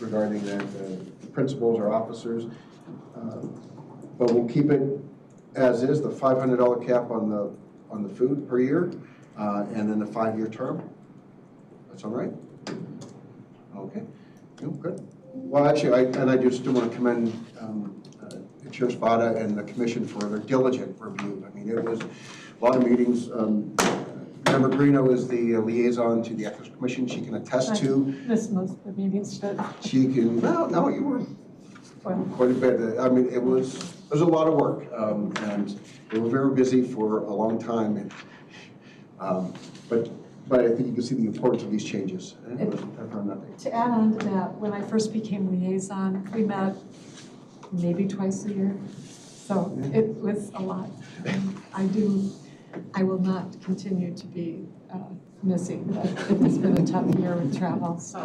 regarding that the principals or officers, but we'll keep it as is, the $500 cap on the food per year, and then the 5-year term. That's all right? Okay, good. Well, actually, I just do want to commend Chair Spada and the commission for their diligent review. I mean, it was a lot of meetings. Member Greeno is the liaison to the Ethics Commission. She can attest to. Missed most of the meetings, but. She can, no, you were quite a bit. I mean, it was a lot of work, and they were very busy for a long time. And, but I think you can see the importance of these changes. To add on to that, when I first became liaison, we met maybe twice a year. So it was a lot. I will not continue to be missing, but it has been a tough year with travel, so.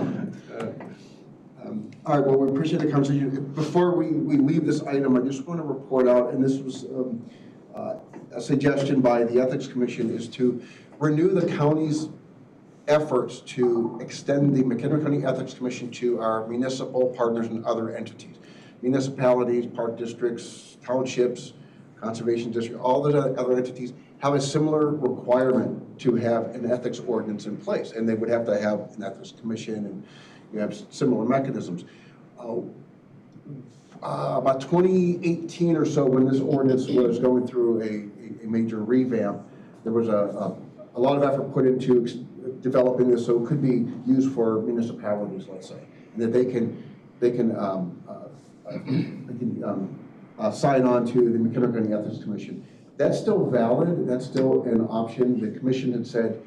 All right, well, we appreciate the conversation. Before we leave this item, I just want to report out, and this was a suggestion by the Ethics Commission, is to renew the county's efforts to extend the McHenry County Ethics Commission to our municipal partners and other entities. Municipalities, park districts, townships, conservation district, all the other entities have a similar requirement to have an ethics ordinance in place, and they would have to have an ethics commission, and you have similar mechanisms. About 2018 or so, when this ordinance was going through a major revamp, there was a lot of effort put into developing this so it could be used for municipalities, let's say, and that they can sign on to the McHenry County Ethics Commission. That's still valid. That's still an option. The commission had said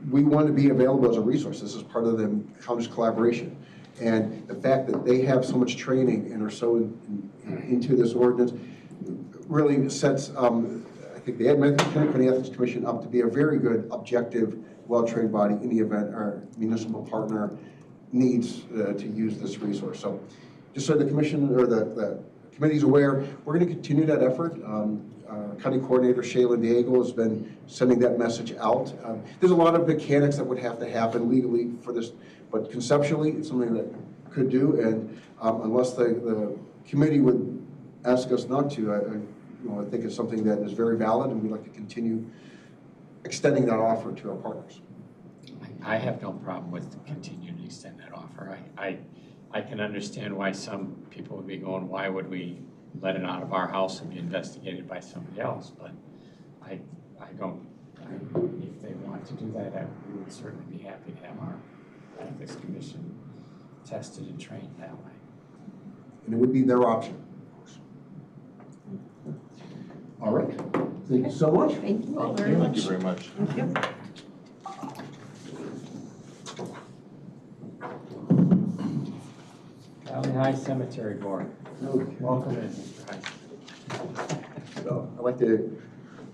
we want to be available as a resource. This is part of the county's collaboration. And the fact that they have so much training and are so into this ordinance really sets, I think, the McHenry County Ethics Commission up to be a very good, objective, well-trained body in the event our municipal partner needs to use this resource. So just so the commission or the committee's aware, we're going to continue that effort. Our county coordinator, Shayla Diego, has been sending that message out. There's a lot of mechanics that would have to happen legally for this, but conceptually, it's something that could do, and unless the committee would ask us not to, I think it's something that is very valid, and we'd like to continue extending that offer to our partners. I have no problem with continuing to extend that offer. I can understand why some people would be going, why would we let it out of our house and be investigated by somebody else? But I don't, if they want to do that, we would certainly be happy to have our ethics commission tested and trained that way. And it would be their option, of course. All right, thank you so much. Thank you all Thank very you. Thank much. you very much. Thank you. Valley High Cemetery Board. Welcome in, Mr. High. So I'd like to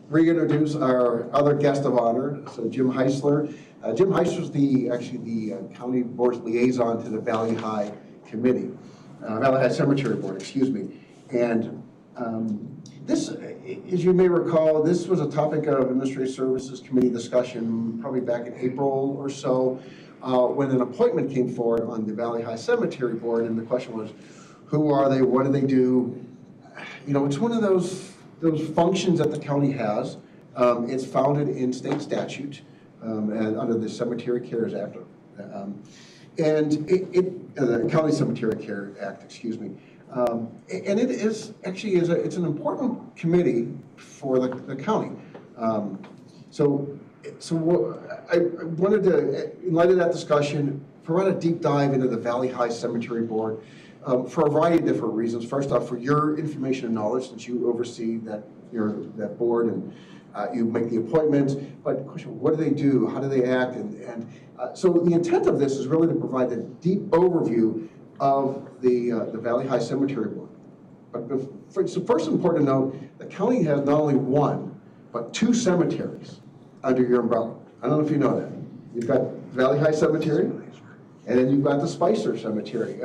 reintroduce our other guest of honor, so Jim Heisler. Jim Heisler is actually the county board's liaison to the Valley High Committee, Valley High Cemetery Board, excuse me. And this, as you may recall, this was a topic of Administrative Services Committee discussion probably back in April or so, when an appointment came forward on the Valley High Cemetery Board, and the question was, who are they, what do they do? You know, it's one of those functions that the county has. It's founded in state statute and under the Cemetery Cares Act, and the County Cemetery Care Act, excuse me. And it is actually it's an important committee for the county. So I wanted to, in light of that discussion, provide a deep dive into the Valley High Cemetery Board for a variety of different reasons. First off, for your information and knowledge, since you oversee that board and you make the appointments. But question, what do they do? How do they act? And so the intent of this is really to provide a deep overview of the Valley High Cemetery Board. But it's first important to note, the county has not only one, but two cemeteries under your umbrella. I don't know if you know that. You've got Valley High Cemetery, and then you've got the Spicer Cemetery.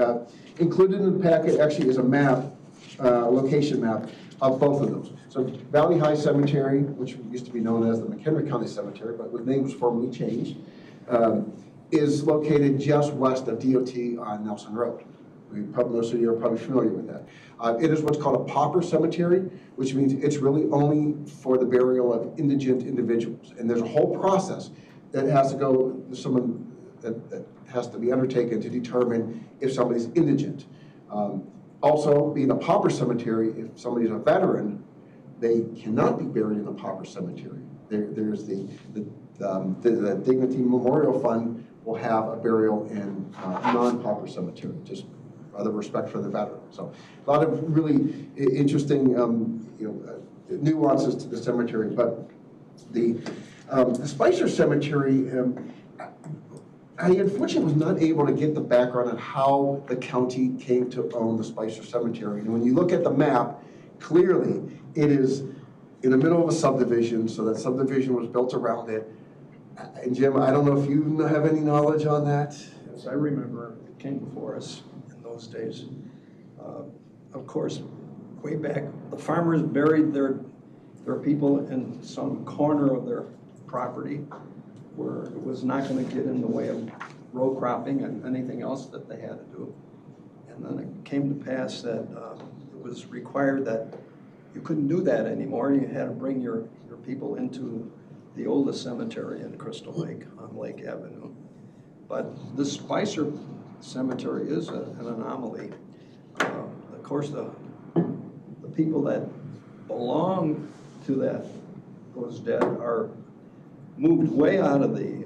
Included in the packet actually is a map, location map of both of those. So Valley High Cemetery, which used to be known as the McHenry County Cemetery, but the name was formally changed, is located just west of DOT on Nelson Road. Most of you are probably familiar with that. It is what's called a pauper cemetery, which means it's really only for the burial of indigent individuals. And there's a whole process that has to go, someone that has to be undertaken to determine if somebody's indigent. Also, being a pauper cemetery, if somebody's a veteran, they cannot be buried in a pauper cemetery. There's the Dignity Memorial Fund will have a burial in a non-pauper cemetery, just out of respect for the veteran. So a lot of really interesting nuances to the cemetery. But the Spicer Cemetery, I unfortunately was not able to get the background on how the county came to own the Spicer Cemetery. And when you look at the map, clearly it is in the middle of a subdivision, so that subdivision was built around it. And Jim, I don't know if you have any knowledge on that? Yes, I remember it came before us in those days. Of course, way back, the farmers buried their people in some corner of their property where it was not going to get in the way of row cropping and anything else that they had to do. And then it came to pass that it was required that you couldn't do that anymore. You had to bring your people into the oldest cemetery in Crystal Lake on Lake Avenue. But this Spicer Cemetery is an anomaly. Of course, the people that belong to those dead are moved way out of the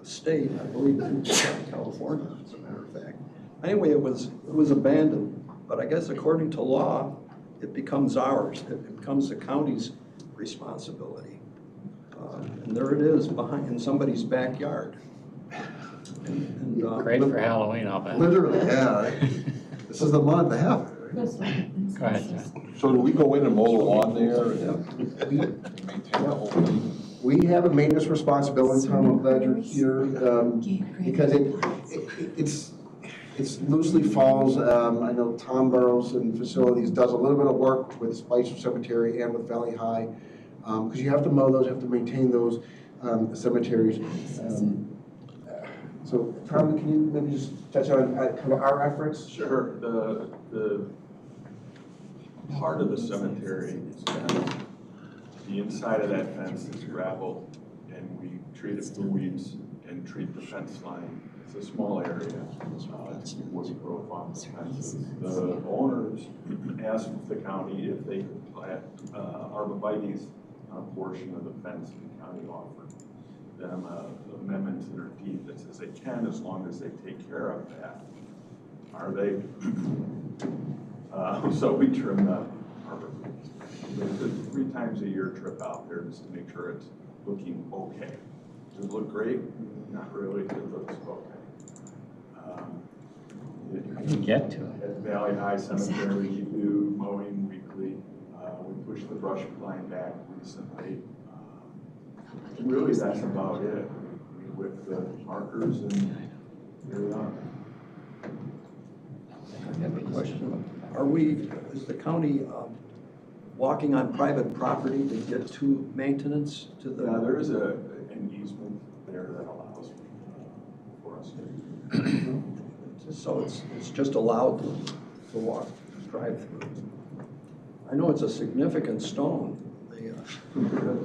state. I believe in California, as a matter of fact. Anyway, it was abandoned. But I guess according to law, it becomes ours. It becomes the county's responsibility. And there it is, behind, in somebody's backyard. And, Great for Halloween, I'll bet. Literally, yeah. This is the month to have it. Go ahead, John. So do we go in and mow the lawn there and maintain the whole thing? We have a maintenance responsibility, Tom, I'm glad you're here, because it's loosely falls. I know Tom Burrows and Facilities does a little bit of work with Spicer Cemetery and with Valley High, because you have to mow those, you have to maintain those cemeteries. So Tom, can you maybe just touch on kind of our efforts? Sure. The part of the cemetery is that the inside of that fence is gravel, and we treat it for weeds and treat the fence line. It's a small area, wood growth on the fences. The owners asked the county if they could plant arborvitae on a portion of the fence. The county offered them an amendment to their deed that says they can, as long as they take care of that. Are they? So we trim the arborvitae. It's a 3 times a year trip out there just to make sure it's looking okay. Does it look great? Not really. It looks okay. You get to it. At Valley High Cemetery, we do mowing weekly. We pushed the brush line back recently. Really, that's about it with the markers, and here we are. I have a question. Is the county walking on private property to get to maintenance to the? Yeah, there is an easement there that allows for us to. So it's just allowed to walk, drive through. I know it's a significant stone,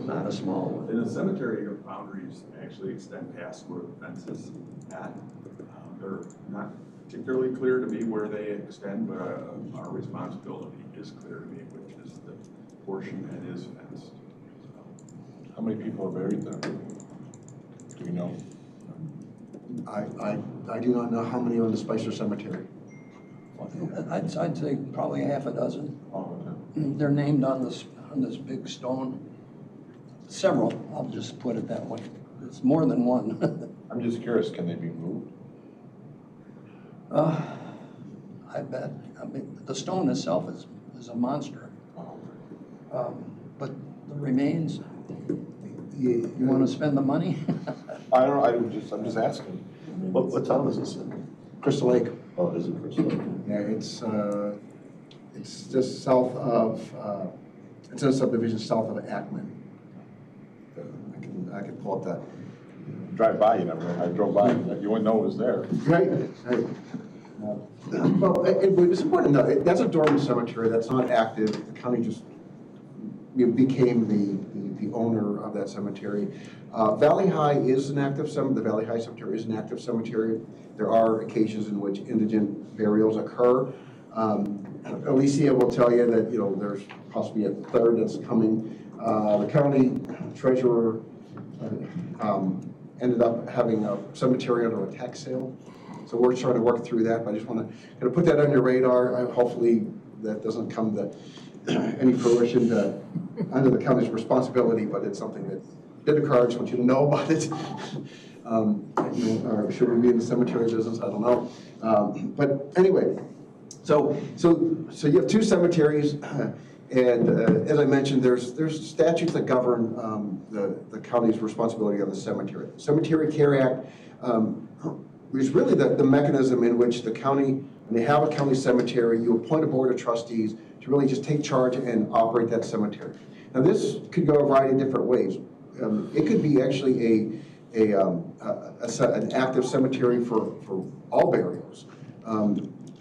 not a small one. In the cemetery, your boundaries actually extend past where the fence is at. They're not particularly clear to me where they extend, but our responsibility is clear to me, which is the portion that is fenced. How many people are buried there? Do we know? I do not know how many are in the Spicer Cemetery. I'd say probably half a dozen. Oh, okay. They're named on this big stone. Several, I'll just put it that way. It's more than one. I'm just curious, can they be moved? I bet. I mean, the stone itself is a monster. But the remains, you want to spend the money? I don't know, I'm just asking. What town is this in? Crystal Lake. Oh, is it Crystal Lake? Yeah, it's just south of, it's in a subdivision south of Ackman. I can pull up that. Drive by, you never know. I drove by, you wouldn't know it was there. Right. Well, it's important to know, that's a dormant cemetery, that's not active. The county just became the owner of that cemetery. Valley High is an active cemetery. The Valley High Cemetery is an active cemetery. There are occasions in which indigent burials occur. Alicia will tell you that there's possibly a third that's coming. The county treasurer ended up having a cemetery under a tax sale. So we're trying to work through that, but I just want to put that on your radar. Hopefully that doesn't come to any fruition under the county's responsibility, but it's something that did occur. I just want you to know about it. Or should we be in the cemetery business? I don't know. But anyway, so you have 2 cemeteries, and as I mentioned, there's statutes that govern the county's responsibility on the cemetery. The Cemetery Care Act is really the mechanism in which the county, when they have a county cemetery, you appoint a board of trustees to really just take charge and operate that cemetery. Now this could go a variety of different ways. It could be actually an active cemetery for all burials.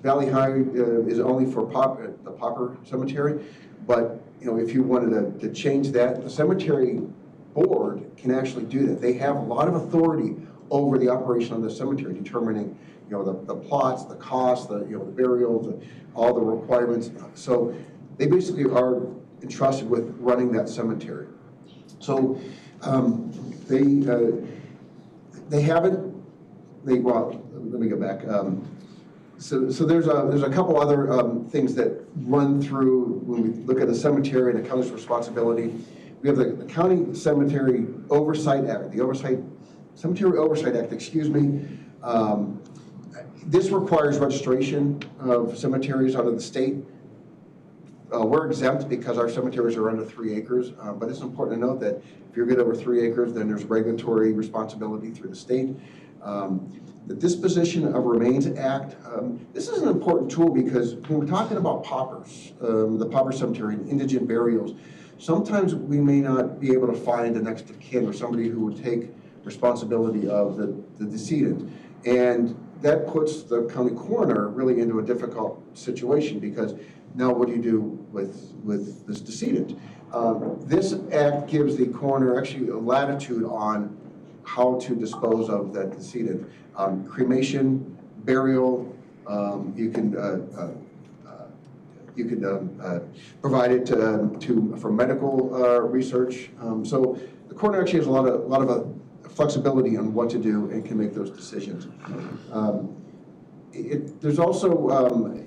Valley High is only for the pauper cemetery, but if you wanted to change that, the cemetery board can actually do that. They have a lot of authority over the operation of the cemetery, determining the plots, the costs, the burials, all the requirements. So they basically are entrusted with running that cemetery. So they haven't. Well, let me go back. So there's a couple other things that run through when we look at the cemetery and the county's responsibility. we have the County Cemetery Oversight Act, Cemetery Oversight Act, excuse me. This requires registration of cemeteries under the state. We're exempt because our cemeteries are under 3 acres, but it's important to note that if you get over 3 acres, then there's regulatory responsibility through the state. The Disposition of Remains Act, this is an important tool because when we're talking about paupers, the pauper cemetery and indigent burials, sometimes we may not be able to find the next of kin or somebody who would take responsibility of the decedent. And that puts the county coroner really into a difficult situation because now what do you do with this decedent? This act gives the coroner actually a latitude on how to dispose of that decedent. Cremation, burial, you can provide it for medical research. So the coroner actually has a lot of flexibility on what to do and can make those decisions. There's also,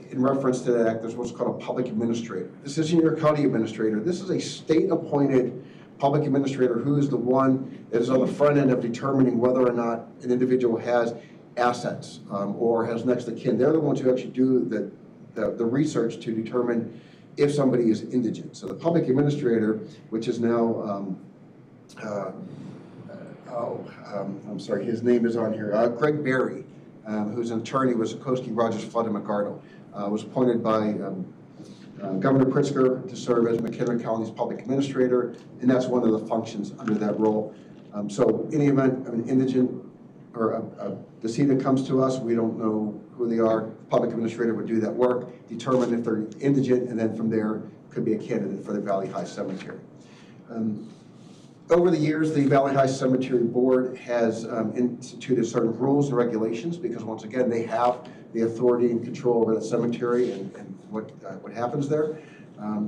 in reference to that act, there's what's called a public administrator. This isn't your county administrator. This is a state-appointed public administrator who is the one that is on the front end of determining whether or not an individual has assets or has next of kin. They're the ones who actually do the research to determine if somebody is indigent. So the public administrator, which is now, I'm sorry, his name is on here, Greg Berry, who's an attorney with Sikorsky, Rogers, Flood, and McArdle, was appointed by Governor Pritzker to serve as McHenry County's public administrator, and that's one of the functions under that role. So in the event of an indigent or a decedent comes to us, we don't know who they are, public administrator would do that work, determine if they're indigent, and then from there could be a candidate for the Valley High Cemetery. Over the years, the Valley High Cemetery Board has instituted certain rules and regulations because, once again, they have the authority and control over the cemetery and what happens there.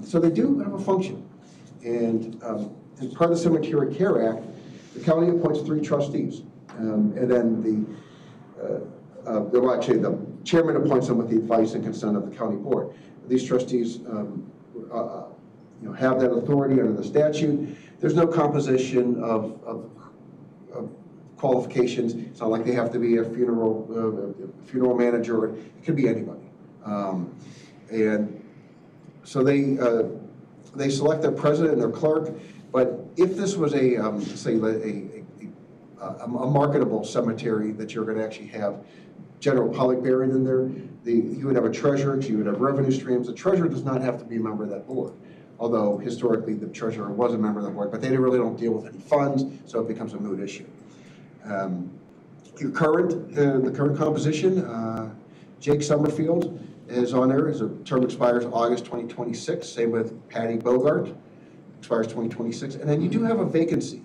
So they do have a function. And as part of the Cemetery Care Act, the county appoints 3 trustees. And then actually the chairman appoints them with the advice and consent of the county board. These trustees have that authority under the statute. There's no composition of qualifications. It's not like they have to be a funeral manager. It could be anybody. And so they select their president and their clerk. But if this was say a marketable cemetery that you're going to actually have general public buried in there, you would have a treasurer, you would have revenue streams. The treasurer does not have to be a member of that board. Although historically the treasurer was a member of the board, but they really don't deal with any funds, so it becomes a moot issue. The current composition, Jake Summerfield is on there. His term expires August 2026. Same with Patty Bogart, expires 2026. And then you do have a vacancy,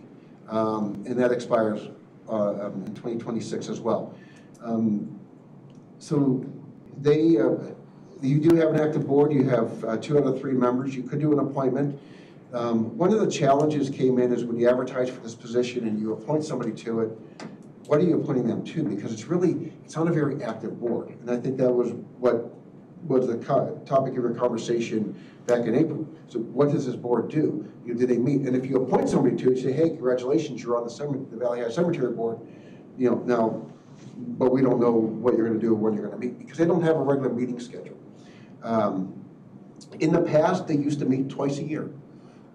and that expires in 2026 as well. So you do have an active board. You have 2 out of 3 members. You could do an appointment. One of the challenges came in is when you advertise for this position and you appoint somebody to it, what are you appointing them to? Because it's not a very active board. And I think that was what was the topic of your conversation back in April. So what does this board do? Do they meet? And if you appoint somebody to it, you say, hey, congratulations, you're on the Valley High Cemetery Board. Now, but we don't know what you're going to do or when you're going to meet because they don't have a regular meeting schedule. In the past, they used to meet twice a year.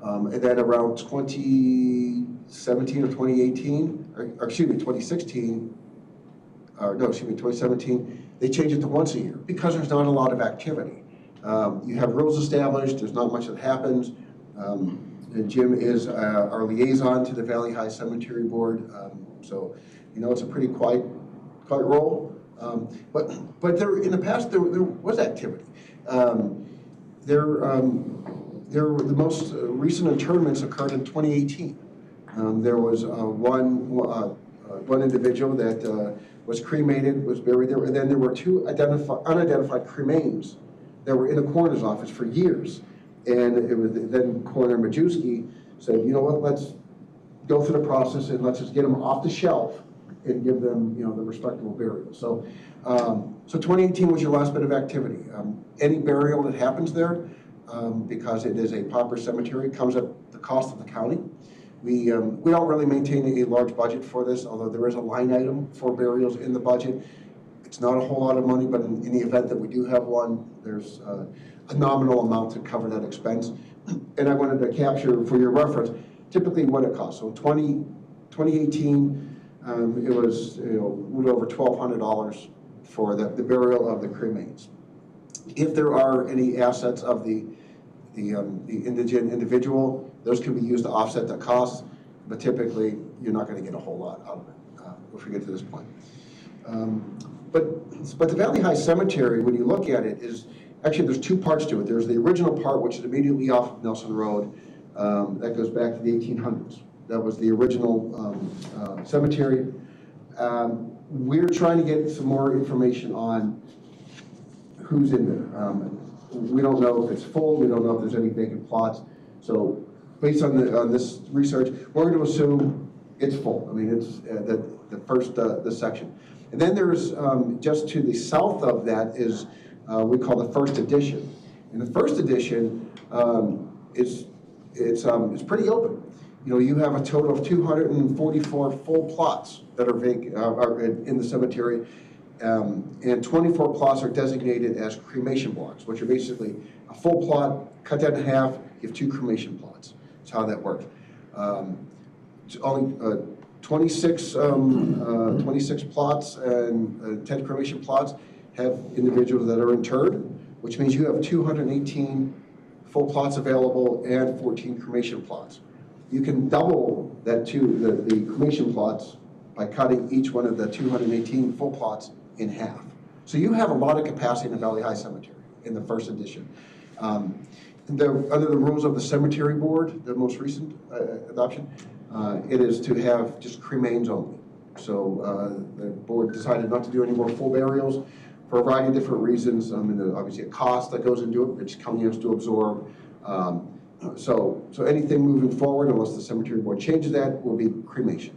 And then around 2017 or 2018, or excuse me, 2016, no, excuse me, 2017, they changed it to once a year because there's not a lot of activity. You have rules established, there's not much that happens. And Jim is our liaison to the Valley High Cemetery Board. So, it's a pretty quiet role. But there, in the past, there was activity. The most recent interments occurred in 2018. There was one individual that was cremated, was buried there, and then there were 2 unidentified cremains that were in the coroner's office for years. And it was then Coroner Majewski said, you know what, let's go through the process and let's just get them off the shelf and give them, the respectable burial. So 2018 was your last bit of activity. Any burial that happens there, because it is a pauper cemetery. It comes at the cost of the county. We don't really maintain a large budget for this, although there is a line item for burials in the budget. It's not a whole lot of money, but in the event that we do have one, there's a nominal amount to cover that expense. And I wanted to capture, for your reference, typically what it costs. So 2018, it was a little over $1,200 for the burial of the cremains. If there are any assets of the indigent individual, those can be used to offset the costs, but typically you're not going to get a whole lot out of it if we get to this point. But the Valley High Cemetery, when you look at it, is actually there's two parts to it. There's the original part, which is immediately off of Nelson Road, that goes back to the 1800s. That was the original cemetery. We're trying to get some more information on who's in there. We don't know if it's full. We don't know if there's any vacant plots. So based on this research, we're going to assume it's full. I mean, it's the first section. And then there's just to the south of that is we call the first edition. And the first edition it's pretty open. You know, you have a total of 244 full plots that are vacant are in the cemetery, and 24 plots are designated as cremation blocks, which are basically a full plot cut that in half. You have 2 cremation plots. That's how that works. It's only 26 plots and 10 cremation plots have individuals that are interred, which means you have 218 full plots available and 14 cremation plots. You can double that the cremation plots by cutting each one of the 218 full plots in half. So you have a lot of capacity in the Valley High Cemetery in the first edition. Under the rules of the Cemetery Board, the most recent adoption, it is to have just cremains only. So the board decided not to do any more full burials for a variety of different reasons. I mean, there's obviously a cost that goes into it, which county has to absorb. So anything moving forward, unless the Cemetery Board changes that, will be cremation.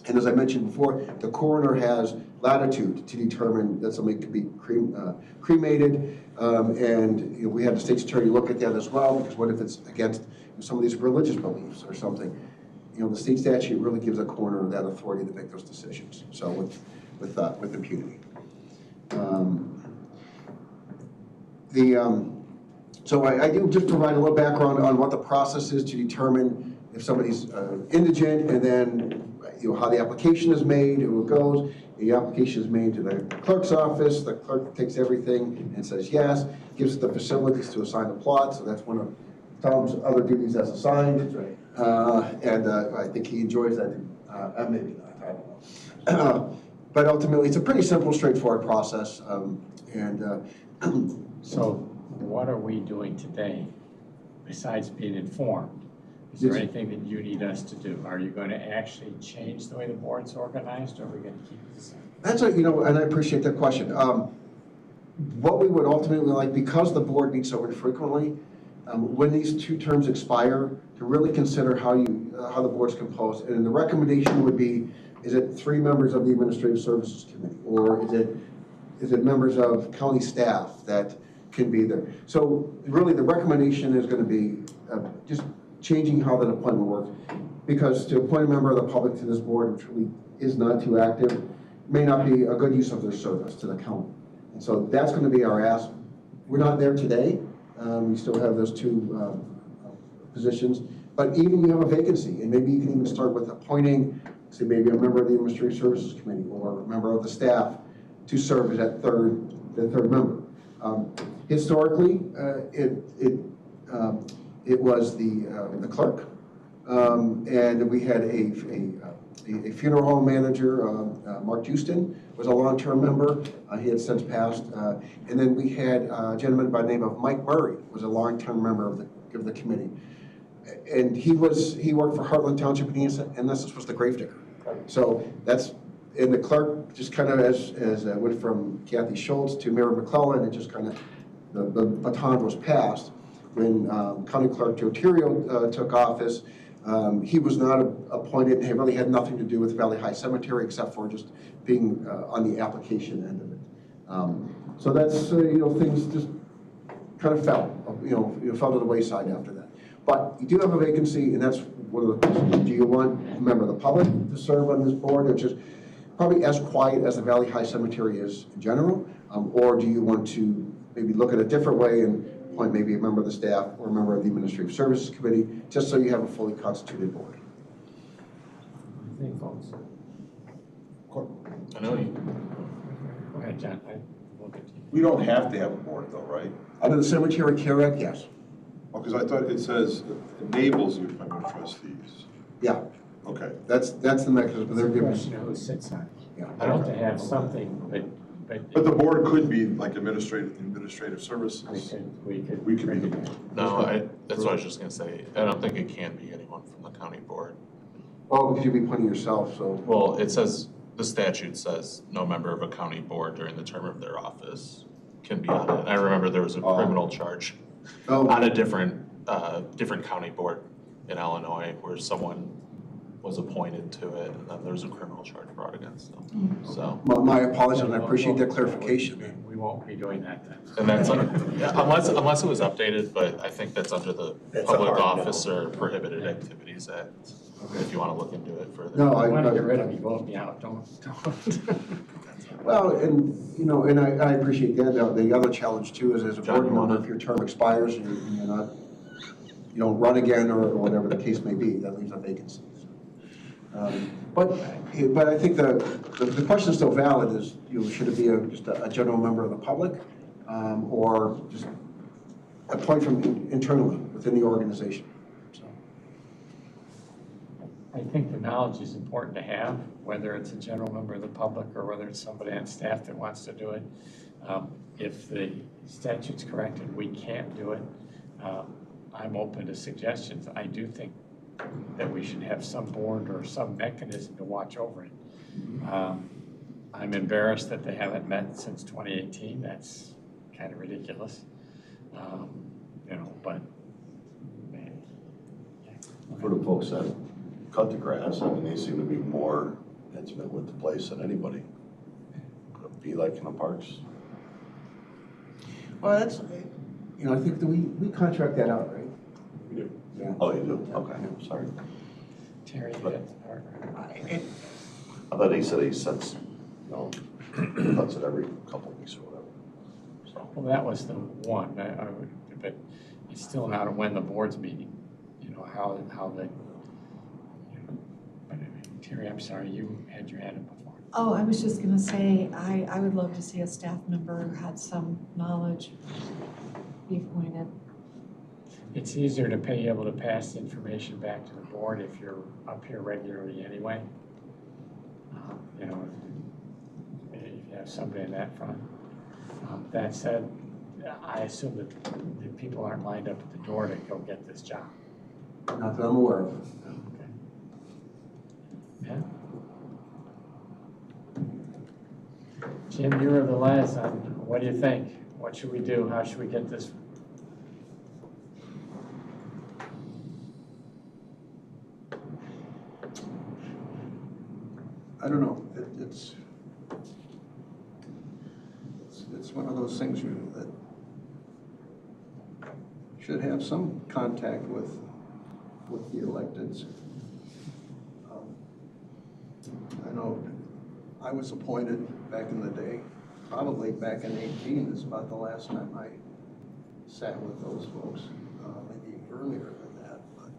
And as I mentioned before, the coroner has latitude to determine that somebody could be cremated, and you know, we had the state's attorney look at that as well, because what if it's against somebody's religious beliefs or something? You know, the state statute really gives a coroner that authority to make those decisions. So with impunity. So I do just provide a little background on what the process is to determine if somebody's indigent, and then how the application is made, who it goes. The application is made to the clerk's office. The clerk takes everything and says yes, gives the facilities to assign the plot. So that's one of Tom's other duties as assigned. That's right. And I think he enjoys that. Maybe not, I don't know. But ultimately, it's a pretty simple, straightforward process. So what are we doing today besides being informed? Is there anything that you need us to do? Are you going to actually change the way the board's organized, or are we going to keep it the same? That's and I appreciate that question. What we would ultimately like, because the board meets so infrequently, when these 2 terms expire, to really consider how the board's composed. And the recommendation would be, is it 3 members of the Administrative Services Committee, or is it members of county staff that can be there? So really the recommendation is going to be just changing how that appointment works, because to appoint a member of the public to this board, which really is not too active, may not be a good use of their service to the county. And so that's going to be our ask. We're not there today. We still have those 2 positions, but even you have a vacancy, and maybe you can even start with appointing, say, maybe a member of the Administrative Services Committee or a member of the staff to serve as that third member. Historically, it was the clerk, and we had a funeral home manager, Mark Houston, was a long-term member. He had since passed. And then we had a gentleman by the name of Mike Murray, was a long-term member of the committee. And he worked for Heartland Township, and this was the gravedigger. So and the clerk just kind of as went from Kathy Schultz to Mary McClellan, it just kind of, the baton was passed. When County Clerk Joe Terrio took office, he was not appointed. He really had nothing to do with Valley High Cemetery except for just being on the application end of it. So that's things just kind of fell, fell to the wayside after that. But you do have a vacancy, and that's one of the questions. Do you want a member of the public to serve on this board, which is probably as quiet as the Valley High Cemetery is in general? Or do you want to maybe look at a different way and appoint maybe a member of the staff or a member of the Administrative Services Committee, just so you have a fully constituted board? I think, folks. I know you, Go ahead, John. Look at you. We don't have to have a board though, right? Under the Cemetery Care Act, yes. Oh, because I thought it says enables the appointment of trustees. Yeah, Okay. that's the mechanism. It's They're a given. question of who sits on it. Yeah. I don't to have something, But the board could be like administrative services. we could. We could be the bring it board. no, that's what I was just gonna say. I don't think it can be anyone from the county board. Oh, because you'd be appointing yourself, so. Well, it says, the statute says no member of a county board during the term of their office can be on it. I remember there was a criminal charge on a different county board in Illinois where someone was appointed to it, and then there was a criminal charge brought against them, so. My apologies, and I appreciate that clarification. We won't be doing that then. And that's, unless it was updated, but I think that's under the That's a Public hard no. Officer Prohibited Activities Act, if you wanna look into it further. No, I want to get rid of me, vote me out, don't. Well, and I appreciate that. Now, the other challenge too is as a John, board you member, wanna- if your term expires and you're not, you don't run again or whatever the case may be, that leaves a vacancy. But I think the question is still valid is, should it be just a general member of the public or just appoint from internally within the organization? So. I think the knowledge is important to have, whether it's a general member of the public or whether it's somebody on staff that wants to do it. If the statute's correct and we can't do it, I'm open to suggestions. I do think that we should have some board or some mechanism to watch over it. I'm embarrassed that they haven't met since 2018. That's kind of ridiculous. But man, For the folks that cut the grass, I mean, they seem to be more intimate with the place than anybody. Could it be like in the parks? Well, that's, I think that we contract that out, right? We do. Yeah. Oh, you do? Okay, I'm sorry. Terry, I thought he said he sets, cuts it every couple of weeks or whatever. So, well, that was the one, but it's still not a when the board's meeting, how the, but Terry, I'm sorry, you had your hand up before. Oh, I was just gonna say, I would love to see a staff member who had some knowledge be appointed. It's easier to be able to pass the information back to the board if you're up here regularly anyway. If you have somebody in that front. That said, I assume that the people aren't lined up at the door to go get this job. Not that I'm aware of. Okay. Yeah? Jim, you were the last on, what do you think? What should we do? How should we get this? I don't know, it's one of those things that should have some contact with the electeds. I know I was appointed back in the day, probably back in 18 is about the last time I sat with those folks, maybe earlier than that, but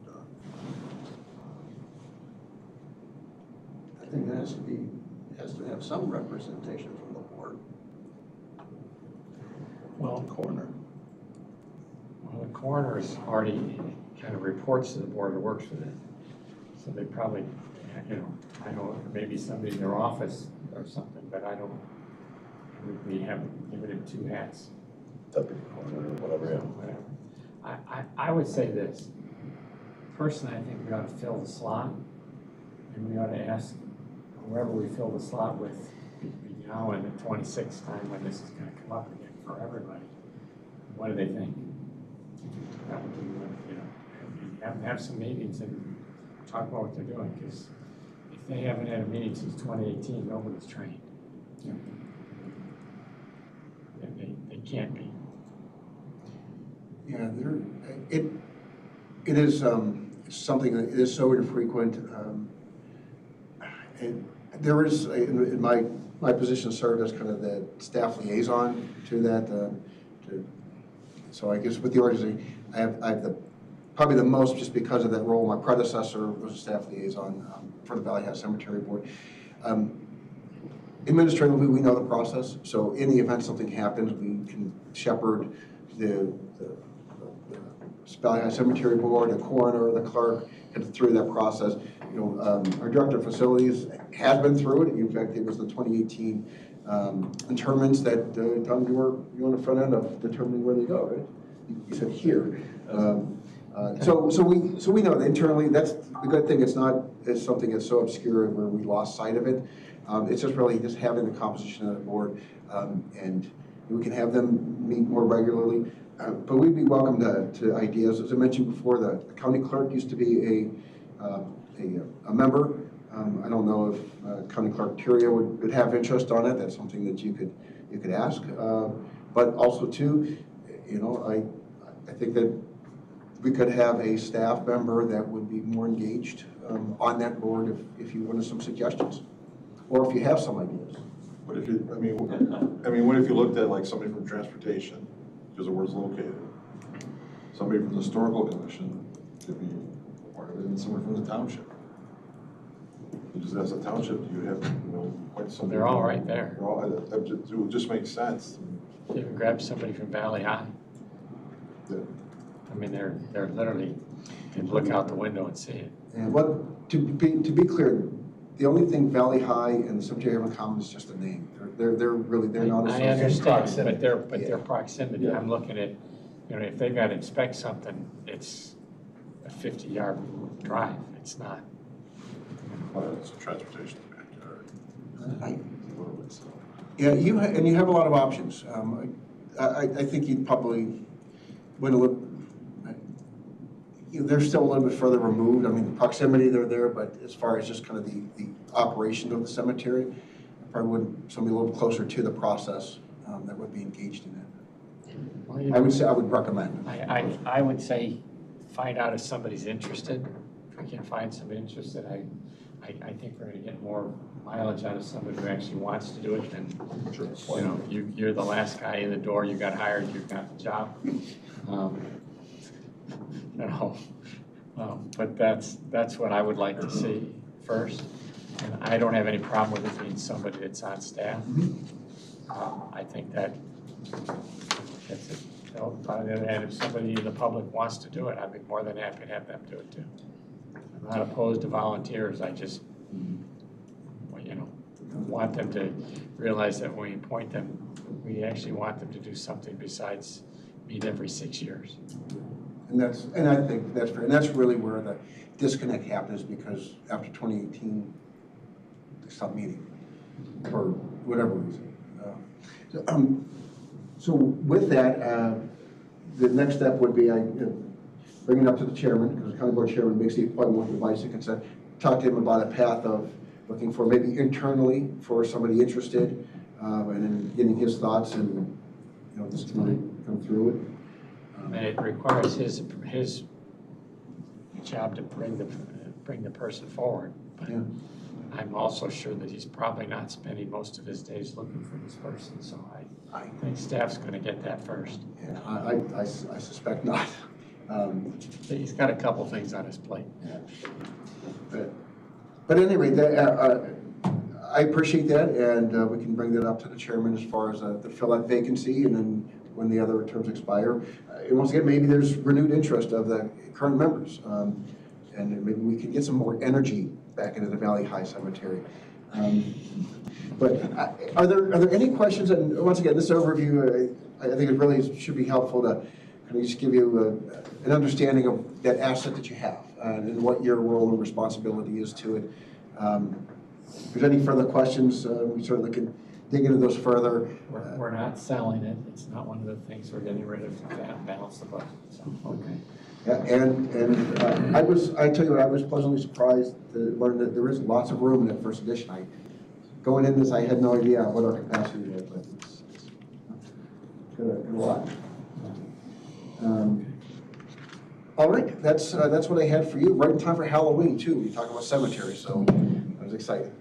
I think it has to have some representation from the board. Well, coroner. Well, the coroner's already kind of reports to the board or works with it. So they probably, I know maybe somebody in their office or something, but I don't, we have limited two hats. Deputy coroner or whatever, yeah. Whatever. I would say this. Personally, I think we ought to fill the slot and we ought to ask whoever we fill the slot with between now and the 26th time when this is going to come up again for everybody. What do they think? That would be, have some meetings and talk about what they're doing, because if they haven't had a meeting since 2018, nobody's trained. They can't be. Yeah, it is something that is so infrequent. There is, in my position, served as kind of the staff liaison to that. So I guess with the organization, I have probably the most, just because of that role. My predecessor was a staff liaison for the Valley High Cemetery Board. Administratively, we know the process, so in the event something happens, we can shepherd the Valley High Cemetery Board, the coroner, the clerk, through that process. Our director of facilities has been through it. In fact, it was the 2018 interments that Tom, you were on the front end of determining where they go, right? You said here. So we know that internally. That's the good thing. It's something that's so obscure where we lost sight of it. It's just really just having the composition of the board, and we can have them meet more regularly. But we'd be welcome to ideas. As I mentioned before, the county clerk used to be a member. I don't know if County Clerk Curia would have interest on it. That's something that you could ask. But also too, I think that we could have a staff member that would be more engaged on that board if you wanted some suggestions, or if you have some ideas. But if you, what if you looked at like somebody from transportation, because of where it's located? Somebody from the historical commission could be part of it, and someone from the township. Because as a township, you have, quite some. They're all right there. It would just make sense. You can grab somebody from Valley High. Yeah. I mean, they're literally, can look out the window and see it. And to be clear, the only thing Valley High and the Cemetery have in common is just a name. They're not I associated. understand, but their proximity, I'm looking at, if they've got to inspect something, it's a 50-yard drive. It's not. Well, it's a transportation backyard. Yeah, you have a lot of options. I think you'd probably want to look. They're still a little bit further removed. I mean, the proximity, they're there, but as far as just kind of the operation of the cemetery, I probably would somebody a little closer to the process that would be engaged in it. Well, I would recommend. I would say find out if somebody's interested. If we can find somebody interested, I think we're going to get more mileage out of somebody who actually wants to do it than, you're the last guy in the door, you got hired, you got the job. But that's what I would like to see first. And I don't have any problem with it being somebody that's on staff. I think that's it. And if somebody in the public wants to do it, I'd be more than happy to have them do it too. I'm not opposed to volunteers. I just, want them to realize that when we appoint them, we actually want them to do something besides meet every 6 years. And I think that's fair. And that's really where the disconnect happens, because after 2018, they stopped meeting for whatever reason. So with that, the next step would be bring it up to the chairman, because the county board chairman makes the appointment with the vice and consent. Talk to him about a path of looking for maybe internally for somebody interested, and then getting his thoughts and just come through it. And it requires his job to bring the person forward. But Yeah. I'm also sure that he's probably not spending most of his days looking for this person, so I think staff's going to get that first. Yeah, I suspect not. He's got a couple things on his plate. Yeah. But at any rate, I appreciate that, and we can bring that up to the chairman as far as to fill that vacancy, and then when the other terms expire. And once again, maybe there's renewed interest of the current members, and maybe we can get some more energy back into the Valley High Cemetery. But are there any questions? And once again, this overview, I think it really should be helpful to kind of just give you an understanding of that asset that you have and what your role and responsibility is to it. If there's any further questions, we certainly can dig into those further. We're not selling it. It's not one of the things we're getting rid of to balance the budget. So, okay. Yeah, and I tell you what, I was pleasantly surprised to learn that there is lots of room in that first edition. Going in this, I had no idea what our capacity was, but it's got a lot. All right, that's what I had for you. Right in time for Halloween too. We talk about cemetery, so I was excited.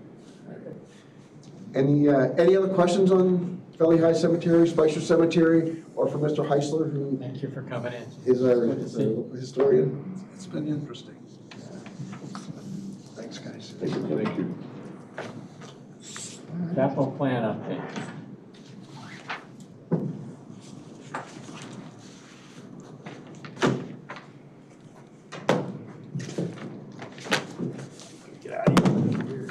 Any other questions on Valley High Cemetery, Spicer Cemetery, or for Mr. Heisler, who Thank you for coming in. is our Good to see you. historian? It's been interesting. Thanks, guys. Thank you. Capital plan update. Get out of here.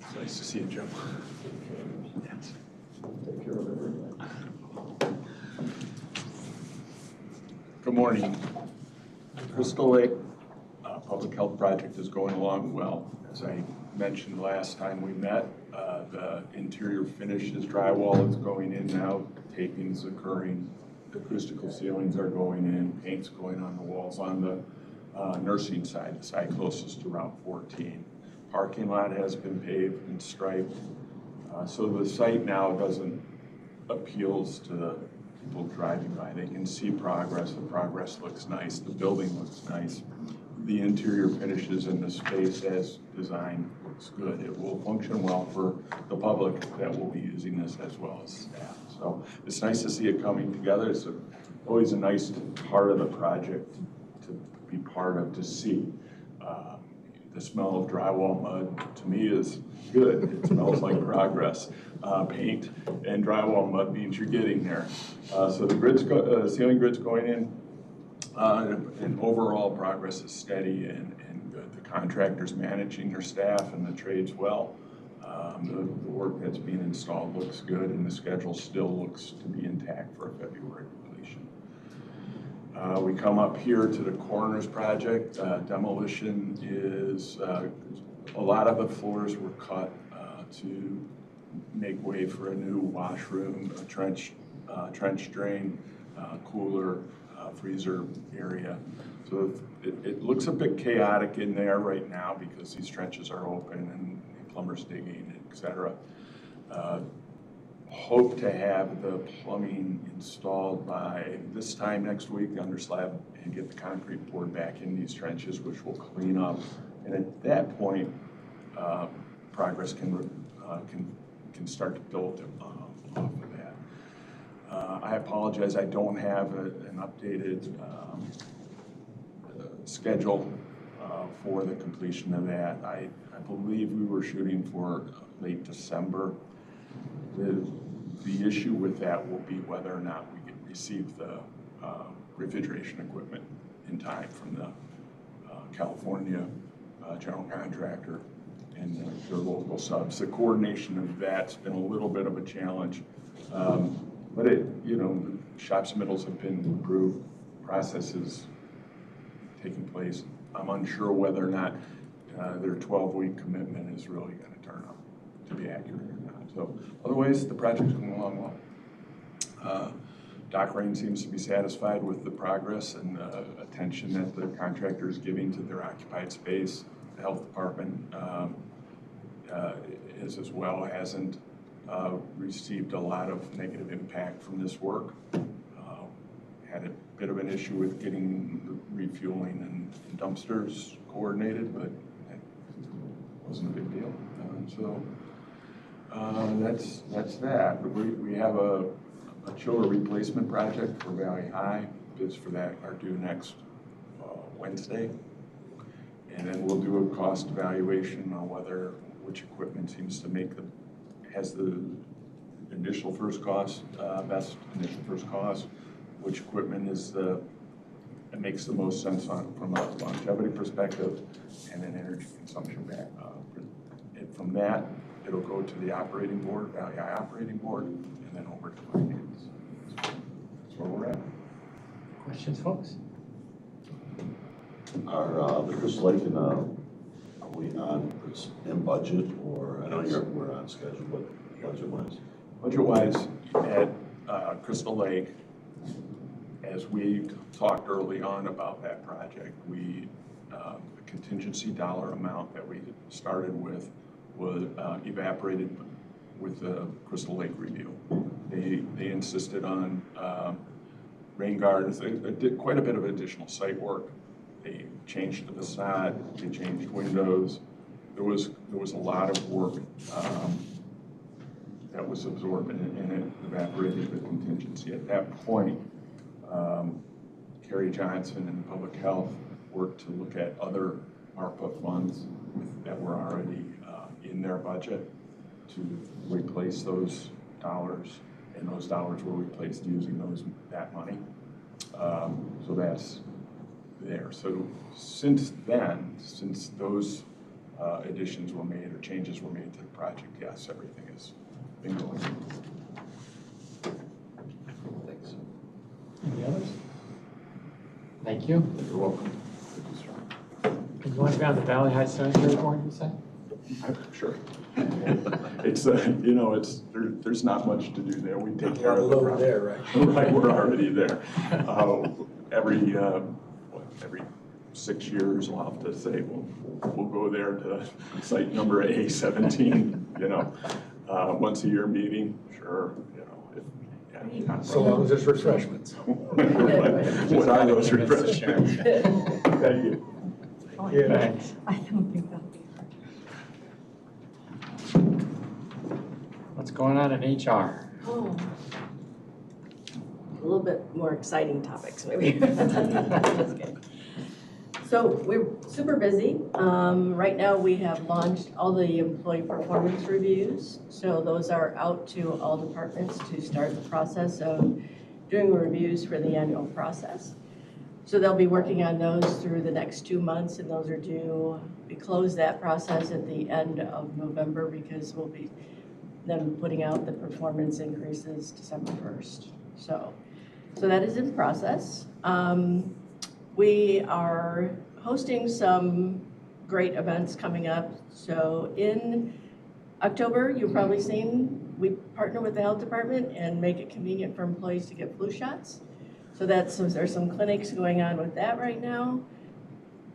It's nice to see you, Joe. Take care of everything. Good morning. Crystal Lake Public Health Project is going along well. As I mentioned last time we met, the interior finish is drywall is going in now, taping's occurring, acoustical ceilings are going in, paint's going on the walls on the nursing side, the side closest to Route 14. Parking lot has been paved and striped, so the site now appeals to the people driving by. They can see progress. The progress looks nice. The building looks nice. The interior finishes and the space as designed looks good. It will function well for the public that will be using this as well as staff. So it's nice to see it coming together. It's always a nice part of the project to be part of, to see. The smell of drywall mud, to me, is good. It smells like progress. Paint and drywall mud means you're getting there. So the ceiling grid's going in, and overall progress is steady and good. The contractor's managing their staff and the trades well. The work that's being installed looks good, and the schedule still looks to be intact for a February completion. We come up here to the coroner's project. Demolition is, a lot of the floors were cut to make way for a new washroom, a trench drain, cooler, freezer area. So it looks a bit chaotic in there right now because these trenches are open and plumbers digging, etc. Hope to have the plumbing installed by this time next week, the under slab, and get the concrete poured back in these trenches, which will clean up. And at that point, progress can start to build off of that. I apologize, I don't have an updated schedule for the completion of that. I believe we were shooting for late December. The issue with that will be whether or not we can receive the refrigeration equipment in time from the California general contractor and their local subs. The coordination of that's been a little bit of a challenge, but shop submittals have been approved, processes taking place. I'm unsure whether or not their 12-week commitment is really going to turn out to be accurate or not. So otherwise, the project's going along well. Doc Rain seems to be satisfied with the progress and the attention that the contractor is giving to their occupied space. The health department is as well, hasn't received a lot of negative impact from this work. Had a bit of an issue with getting the refueling and dumpsters coordinated, but that wasn't a big deal. That's that. We have a chiller replacement project for Valley High. Bids for that are due next Wednesday. And then we'll do a cost evaluation on which equipment seems to has the initial first cost, best initial first cost, which equipment makes the most sense from a longevity perspective and an energy consumption back. And from that, it'll go to the operating board, Valley High operating board, and then over to finance. That's where we're at. Questions, folks? Are the Crystal Lake and are we in budget, or I know we're on schedule, but budget-wise? Budget-wise, at Crystal Lake, as we talked early on about that project, we the contingency dollar amount that we started with was evaporated with the Crystal Lake review. They insisted on rain gardens. They did quite a bit of additional site work. They changed the facade, they changed windows. There was a lot of work that was absorbed and it evaporated the contingency. At that point, Kerry Johnson and Public Health worked to look at other ARPA funds that were already in their budget to replace those dollars, and those dollars were replaced using that money. So that's there. So since then, since those additions were made or changes were made to the project, yes, everything has been going. Thanks. Any others? Thank you. You're welcome. And you want to be on the Valley High Cemetery Board, you say? Sure. It's there's not much to do there. We take care of the problem. there, right? Right, we're already there. Every 6 years, we'll have to say, we'll go there to site number A17, once a year meeting, sure, So long as there's refreshments. What are those refreshments? Thank you. Yeah. Thanks. I don't think that'll be hard. What's going on in HR? Oh, a little bit more exciting topics, maybe. Just kidding. So we're super busy. Right now we have launched all the employee performance reviews. So those are out to all departments to start the process of doing reviews for the annual process. So they'll be working on those through the next 2 months, and those are due, we close that process at the end of November because we'll be then putting out the performance increases December 1st. So that is in process. We are hosting some great events coming up. So in October, you've probably seen, we partner with the health department and make it convenient for employees to get flu shots. So there's some clinics going on with that right now.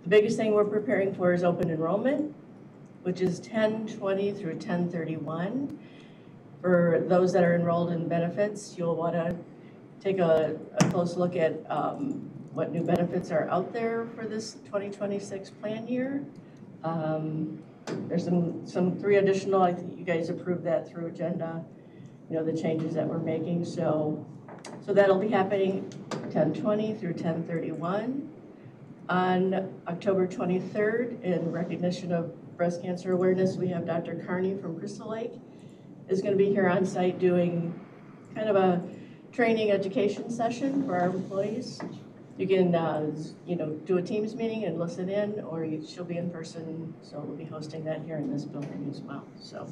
The biggest thing we're preparing for is open enrollment, which is 10/20 through 10/31. For those that are enrolled in benefits, you'll want to take a close look at what new benefits are out there for this 2026 plan year. There's some 3 additional, I think you guys approved that through agenda, the changes that we're making. So that'll be happening 10/20 through 10/31. On October 23rd, in recognition of breast cancer awareness, we have Dr. Carney from Crystal Lake is going to be here on site doing kind of a training education session for our employees. You can, do a Teams meeting and listen in, or she'll be in person. So we'll be hosting that here in this building as well. So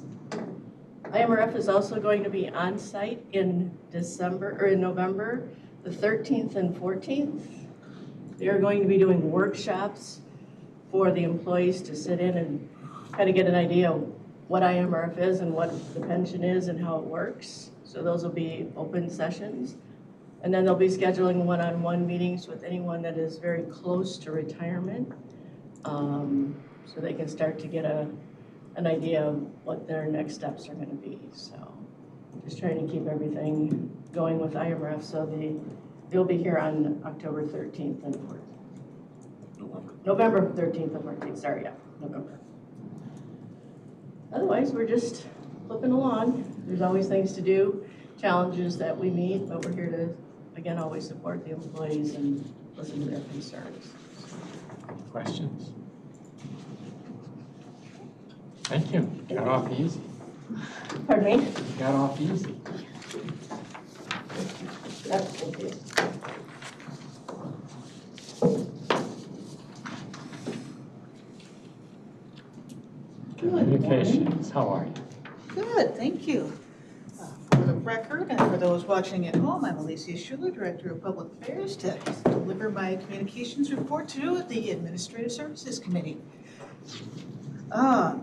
IMRF is also going to be on site in November, the 13th and 14th. They are going to be doing workshops for the employees to sit in and kind of get an idea of what IMRF is and what the pension is and how it works. So those will be open sessions. And then they'll be scheduling one-on-one meetings with anyone that is very close to retirement, so they can start to get an idea of what their next steps are going to be. So just trying to keep everything going with IMRF. So they'll be here on October 13th and 14th. November 13th and 14th, sorry, yeah, November. Otherwise, we're just flipping along. There's always things to do, challenges that we meet, but we're here to, again, always support the employees and listen to their concerns. Questions? Thank you. Got off easy. Pardon me? Got off easy. Thank you. Communications, how are you? Good, thank you. For the record, and for those watching at home, I'm Alicia Schuler, Director of Public Affairs, to deliver my communications report to the Administrative Services Committee.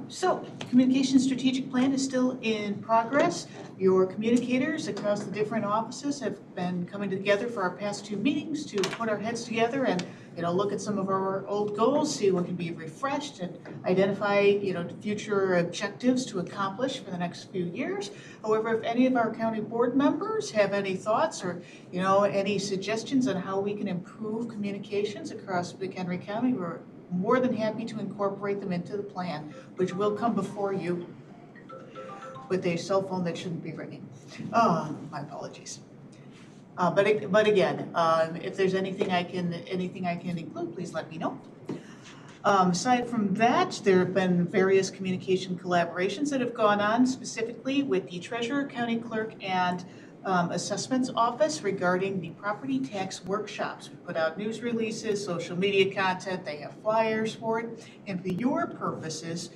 So, communication strategic plan is still in progress. Your communicators across the different offices have been coming together for our past 2 meetings to put our heads together and, look at some of our old goals, see what can be refreshed, and identify, future objectives to accomplish for the next few years. However, if any of our county board members have any thoughts or, any suggestions on how we can improve communications across McHenry County, we're more than happy to incorporate them into the plan, which will come before you with a cell phone that shouldn't be ringing. My apologies. But again, if there's anything I can include, please let me know. Aside from that, there have been various communication collaborations that have gone on, specifically with the Treasurer, County Clerk, and Assessments Office regarding the property tax workshops. We put out news releases, social media content, they have flyers for it. And for your purposes,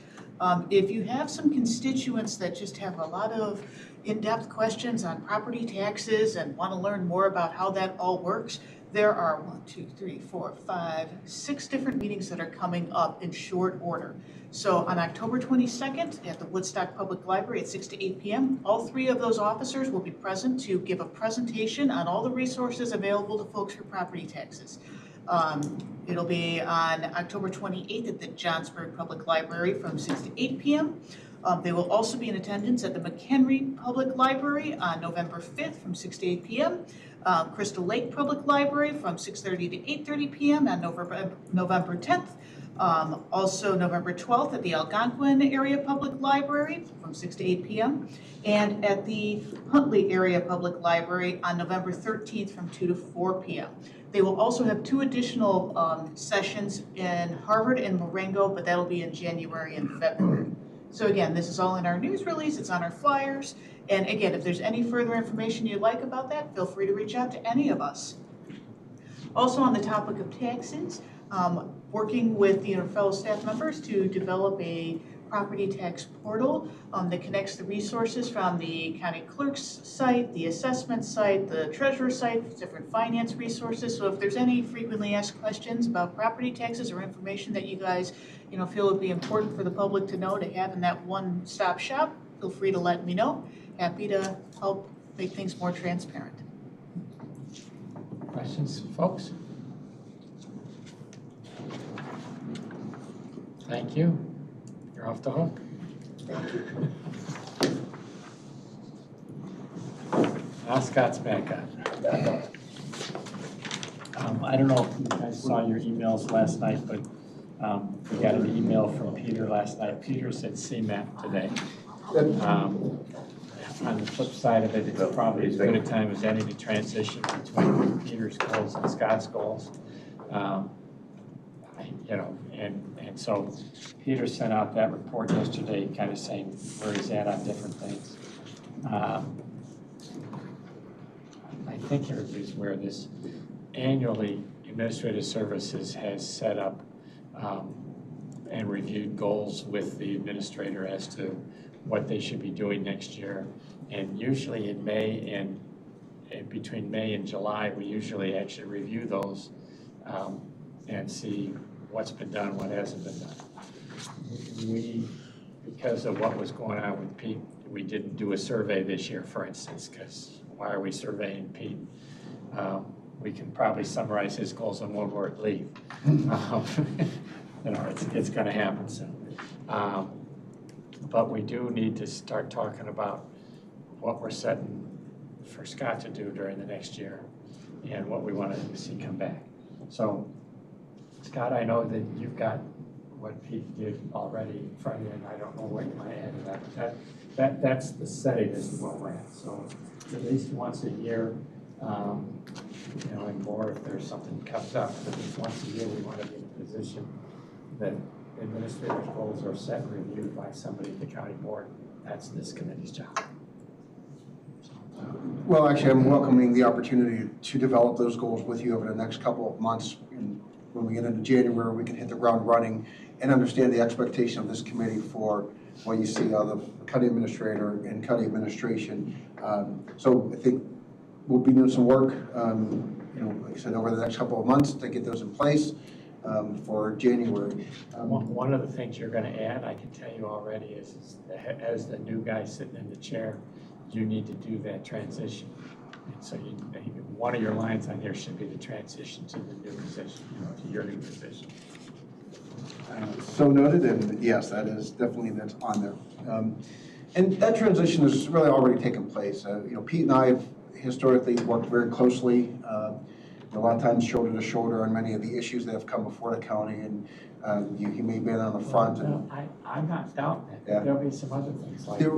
if you have some constituents that just have a lot of in-depth questions on property taxes and want to learn more about how that all works, there are 6 different meetings that are coming up in short order. So on October 22nd at the Woodstock Public Library at 6 to 8 p.m., all 3 of those officers will be present to give a presentation on all the resources available to folks for property taxes. It'll be on October 28th at the Johnsburg Public Library from 6 to 8 p.m. They will also be in attendance at the McHenry Public Library on November 5th from 6 to 8 p.m. Crystal Lake Public Library from 6:30 to 8:30 p.m. on November 10th. Also November 12th at the Algonquin Area Public Library from 6 to 8 p.m. and at the Huntley Area Public Library on November 13th from 2 to 4 p.m. They will also have 2 additional sessions in Harvard and Marengo, but that'll be in January and February. So again, this is all in our news release, it's on our flyers, and again, if there's any further information you'd like about that, feel free to reach out to any of us. Also on the topic of taxes, working with fellow staff members to develop a property tax portal that connects the resources from the county clerk's site, the assessment site, the treasurer's site, different finance resources. So if there's any frequently asked questions about property taxes or information that you guys feel would be important for the public to know, to have in that one-stop shop, feel free to let me know. Happy to help make things more transparent. Questions, folks? Thank you. You're off the hook. Now Scott's back up. I don't know if you guys saw your emails last night, but we got an email from Peter last night. Peter's at CMAP today. On the flip side of it, it's probably as good a time as any to transition between Peter's goals and Scott's goals. And so Peter sent out that report yesterday, kind of saying where he's at on different things. I think everybody's aware of this. Annually, Administrative Services has set up and reviewed goals with the administrator as to what they should be doing next year. And usually in May and between May and July, we usually actually review those and see what's been done, what hasn't been done. Because of what was going on with Pete, we didn't do a survey this year, for instance, because why are we surveying Pete? We can probably summarize his goals in one word: leave. It's going to happen soon. But we do need to start talking about what we're setting for Scott to do during the next year and what we want to see come back. So, Scott, I know that you've got what Pete did already in front of you, and I don't know what you want to add to that. That's the setting as to what we're at. So, at least once a year, and more if there's something that comes up. But at least once a year, we want to be in a position that administrator's goals are set and reviewed by somebody at the county board. That's this committee's job. Well, actually, I'm welcoming the opportunity to develop those goals with you over the next couple of months. And when we get into January, we can hit the ground running and understand the expectation of this committee for what you see out of the county administrator and county administration. So I think we'll be doing some work, like I said, over the next couple of months to get those in place. for January. One of the things you're gonna add, I can tell you already, is as the new guy sitting in the chair, you need to do that transition. And so one of your lines on here should be the transition to the new position, to your new position. So noted, and yes, that's on there. And that transition has really already taken place. Pete and I have historically worked very closely, a lot of times shoulder to shoulder on many of the issues that have come before the county, and he may have been on the front. Well, I'm not doubting it. Yeah. There'll be some other things, like you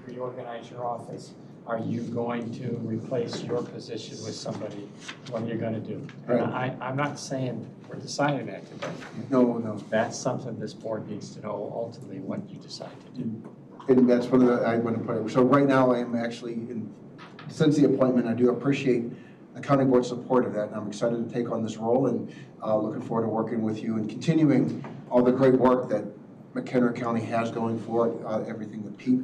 reorganize your office. Are you going to replace your position with somebody? What are you gonna do? Right. And I'm not saying we're deciding that today. No. That's something this board needs to know ultimately what you decide to do. And that's one of the, I want to put it. So right now, I am actually, since the appointment, I do appreciate the county board's support of that, and I'm excited to take on this role, and looking forward to working with you and continuing all the great work that McHenry County has going forward, everything that Pete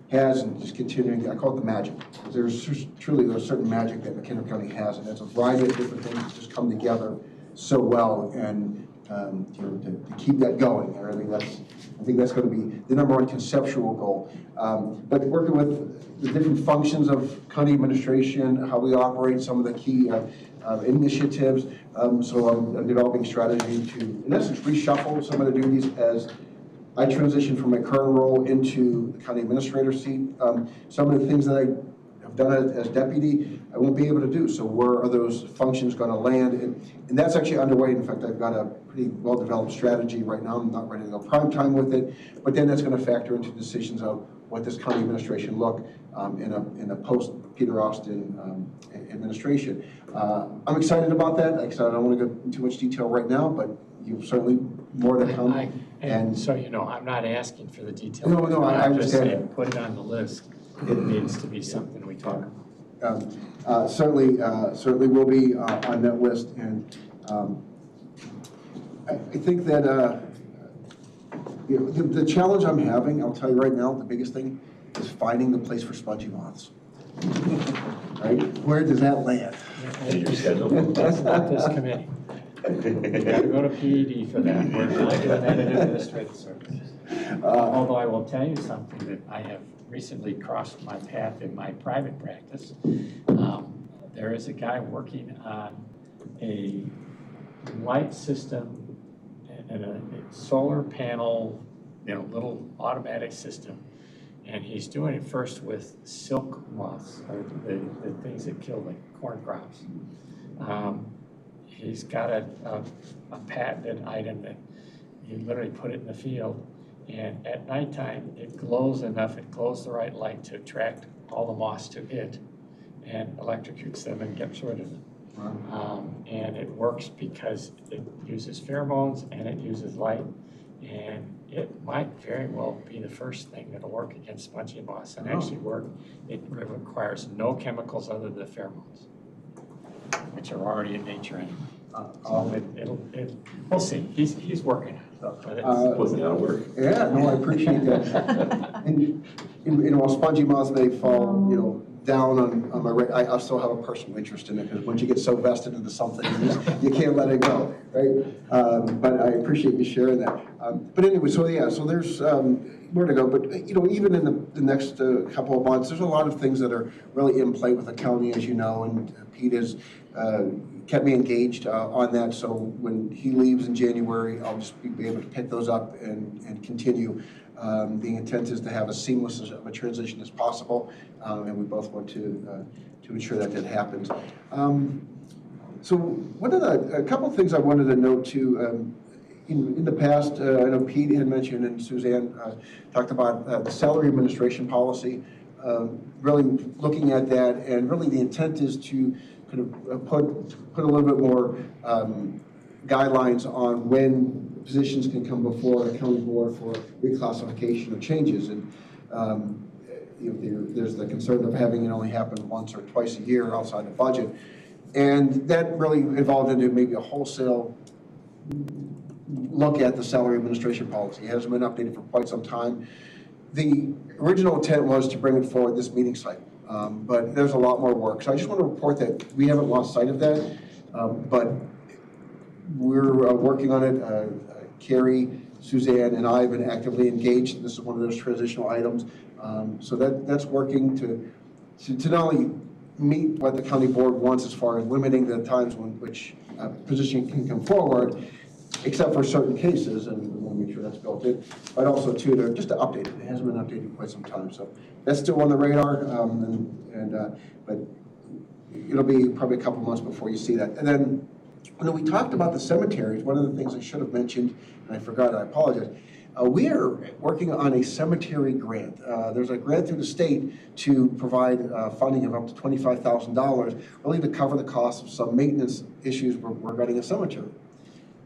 has, and just continuing, I call it the magic. There's certain magic that McHenry County has, and there's a variety of different things that just come together so well, and to keep that going. I think that's going to be the number one conceptual goal. But working with the different functions of county administration, how we operate, some of the key initiatives. So I'm developing strategy to, in essence, reshuffle some of the duties as I transition from my current role into the county administrator seat. Some of the things that I have done as deputy, I won't be able to do. So where are those functions going to land? And that's actually underway. In fact, I've got a pretty well-developed strategy right now. I'm not ready to go prime time with it, but then that's going to factor into decisions of what this county administration look in a post-Peter Austin administration. I'm excited about that. Like I said, I don't want to go into too much detail right now, but you've certainly more to come. And so, I'm not asking for the detail. No, I I'm just understand. saying, put it on the list. It needs to be something we talk about. Certainly will be on that list, and I think that the challenge I'm having, I'll tell you right now, the biggest thing is finding the place for spongy moths. Right? Where does that land? That's not this committee. You gotta go to PED for that. We're not doing that in administrative services. Although I will tell you something that I have recently crossed my path in my private practice. There is a guy working on a light system and a solar panel, little automatic system. And he's doing it first with silk moths, or the things that kill the corn crops. He's got a patented item that you literally put it in the field, and at nighttime it glows enough, it glows the right light to attract all the moths to it and electrocutes them and gets rid of them. And it works because it uses pheromones and it uses light, and it might very well be the first thing that'll work against spongy moths and actually work. It requires no chemicals other than the pheromones, which are already in nature anyway. We'll see. He's working on it. Putting out work. Yeah, no, I appreciate that. And while spongy moths may fall, down on my right, I still have a personal interest in it, because once you get so vested into something, you can't let it go, right? But I appreciate you sharing that. But anyway, so there's more to go. But even in the next couple of months, there's a lot of things that are really in play with the county, as you know, and Pete has kept me engaged on that. So when he leaves in January, I'll just be able to pick those up and continue. The intent is to have as seamless of a transition as possible, and we both want to ensure that happens. So a couple of things I wanted to note too. In the past, I know Pete had mentioned and Suzanne talked about the salary administration policy, really looking at that, and really the intent is to kind of put a little bit more guidelines on when positions can come before the county board for reclassification or changes. And there's the concern of having it only happen once or twice a year outside the budget. And that really evolved into maybe a wholesale look at the salary administration policy. It hasn't been updated for quite some time. The original intent was to bring it forward this meeting cycle, but there's a lot more work. So I just want to report that we haven't lost sight of that, but we're working on it. Carrie, Suzanne, and I have been actively engaged. This is one of those transitional items. So that's working to not only meet what the county board wants as far as limiting the times when which a position can come forward, except for certain cases, and we want to make sure that's built in, but also too, just to update it. It hasn't been updated in quite some time, so that's still on the radar, but it'll be probably a couple months before you see that. And then when we talked about the cemeteries, one of the things I should have mentioned, and I forgot, I apologize, we are working on a cemetery grant. There's a grant through the state to provide funding of up to $25,000, really to cover the cost of some maintenance issues regarding a cemetery.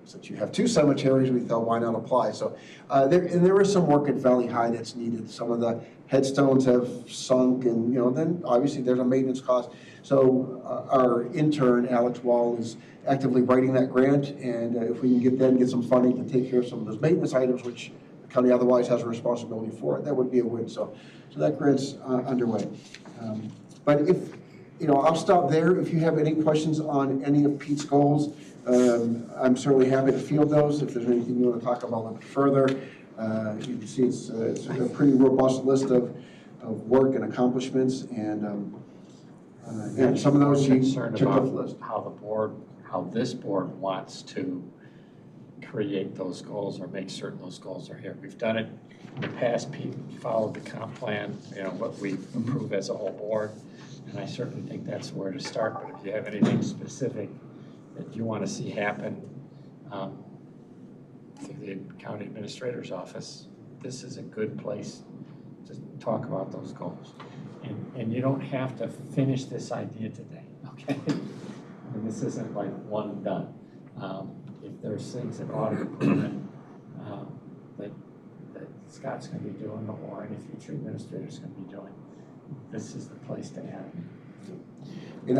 Since you have two cemeteries, we thought, why not apply? So there is some work at Valley High that's needed. Some of the headstones have sunk, and then obviously there's a maintenance cost. So our intern, Alex Wall, is actively writing that grant, and if we can get some funding to take care of some of those maintenance items, which the county otherwise has a responsibility for, that would be a win. So that grant's underway. But I'll stop there. If you have any questions on any of Pete's goals, I'm certainly happy to field those. If there's anything you want to talk about a little bit further, you can see it's a pretty robust list of work and accomplishments, and some of those you checked off the list. How this board wants to create those goals or make certain those goals are here. We've done it in the past. Pete followed the comp plan, what we approve as a whole board, and I certainly think that's where to start. But if you have anything specific that you want to see happen through the county administrator's office, this is a good place to talk about those goals. And you don't have to finish this idea today, okay? I mean, this isn't like one and done. If there's things that ought improvement that Scott's going to be doing, or any future administrator's going to be doing, this is the place to add.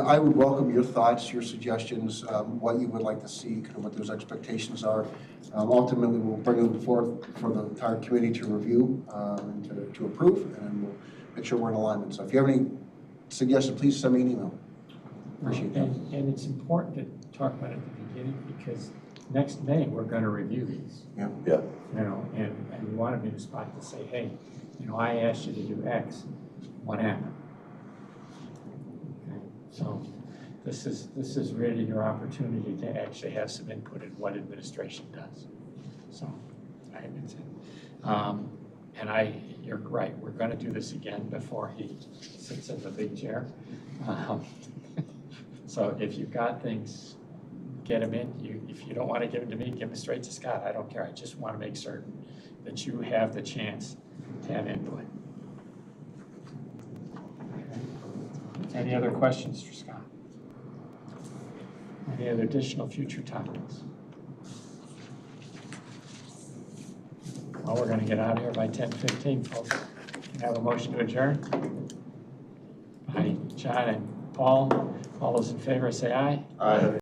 I would welcome your thoughts, your suggestions, what you would like to see, kind of what those expectations are. Ultimately, we'll bring them forth for the entire committee to review and to approve, and we'll make sure we're in alignment. So if you have any suggestions, please send me an email. Appreciate that. And it's important to talk about it at the beginning, because next May, we're going to review these. Yeah. And we want to be in a spot to say, hey, I asked you to do X, what happened? Okay. So this is really your opportunity to actually have some input in what administration does. So you're right, we're going to do this again before he sits in the big chair. So if you've got things, get them in. If you don't want to give them to me, give them straight to Scott. I don't care. I just want to make certain that you have the chance to have input. Okay. Any other questions for Scott? Any other additional future topics? Well, we're going to get out of here by 10:15, folks. Can I have a motion to adjourn? By John and Paul. All those in favor say aye. Aye.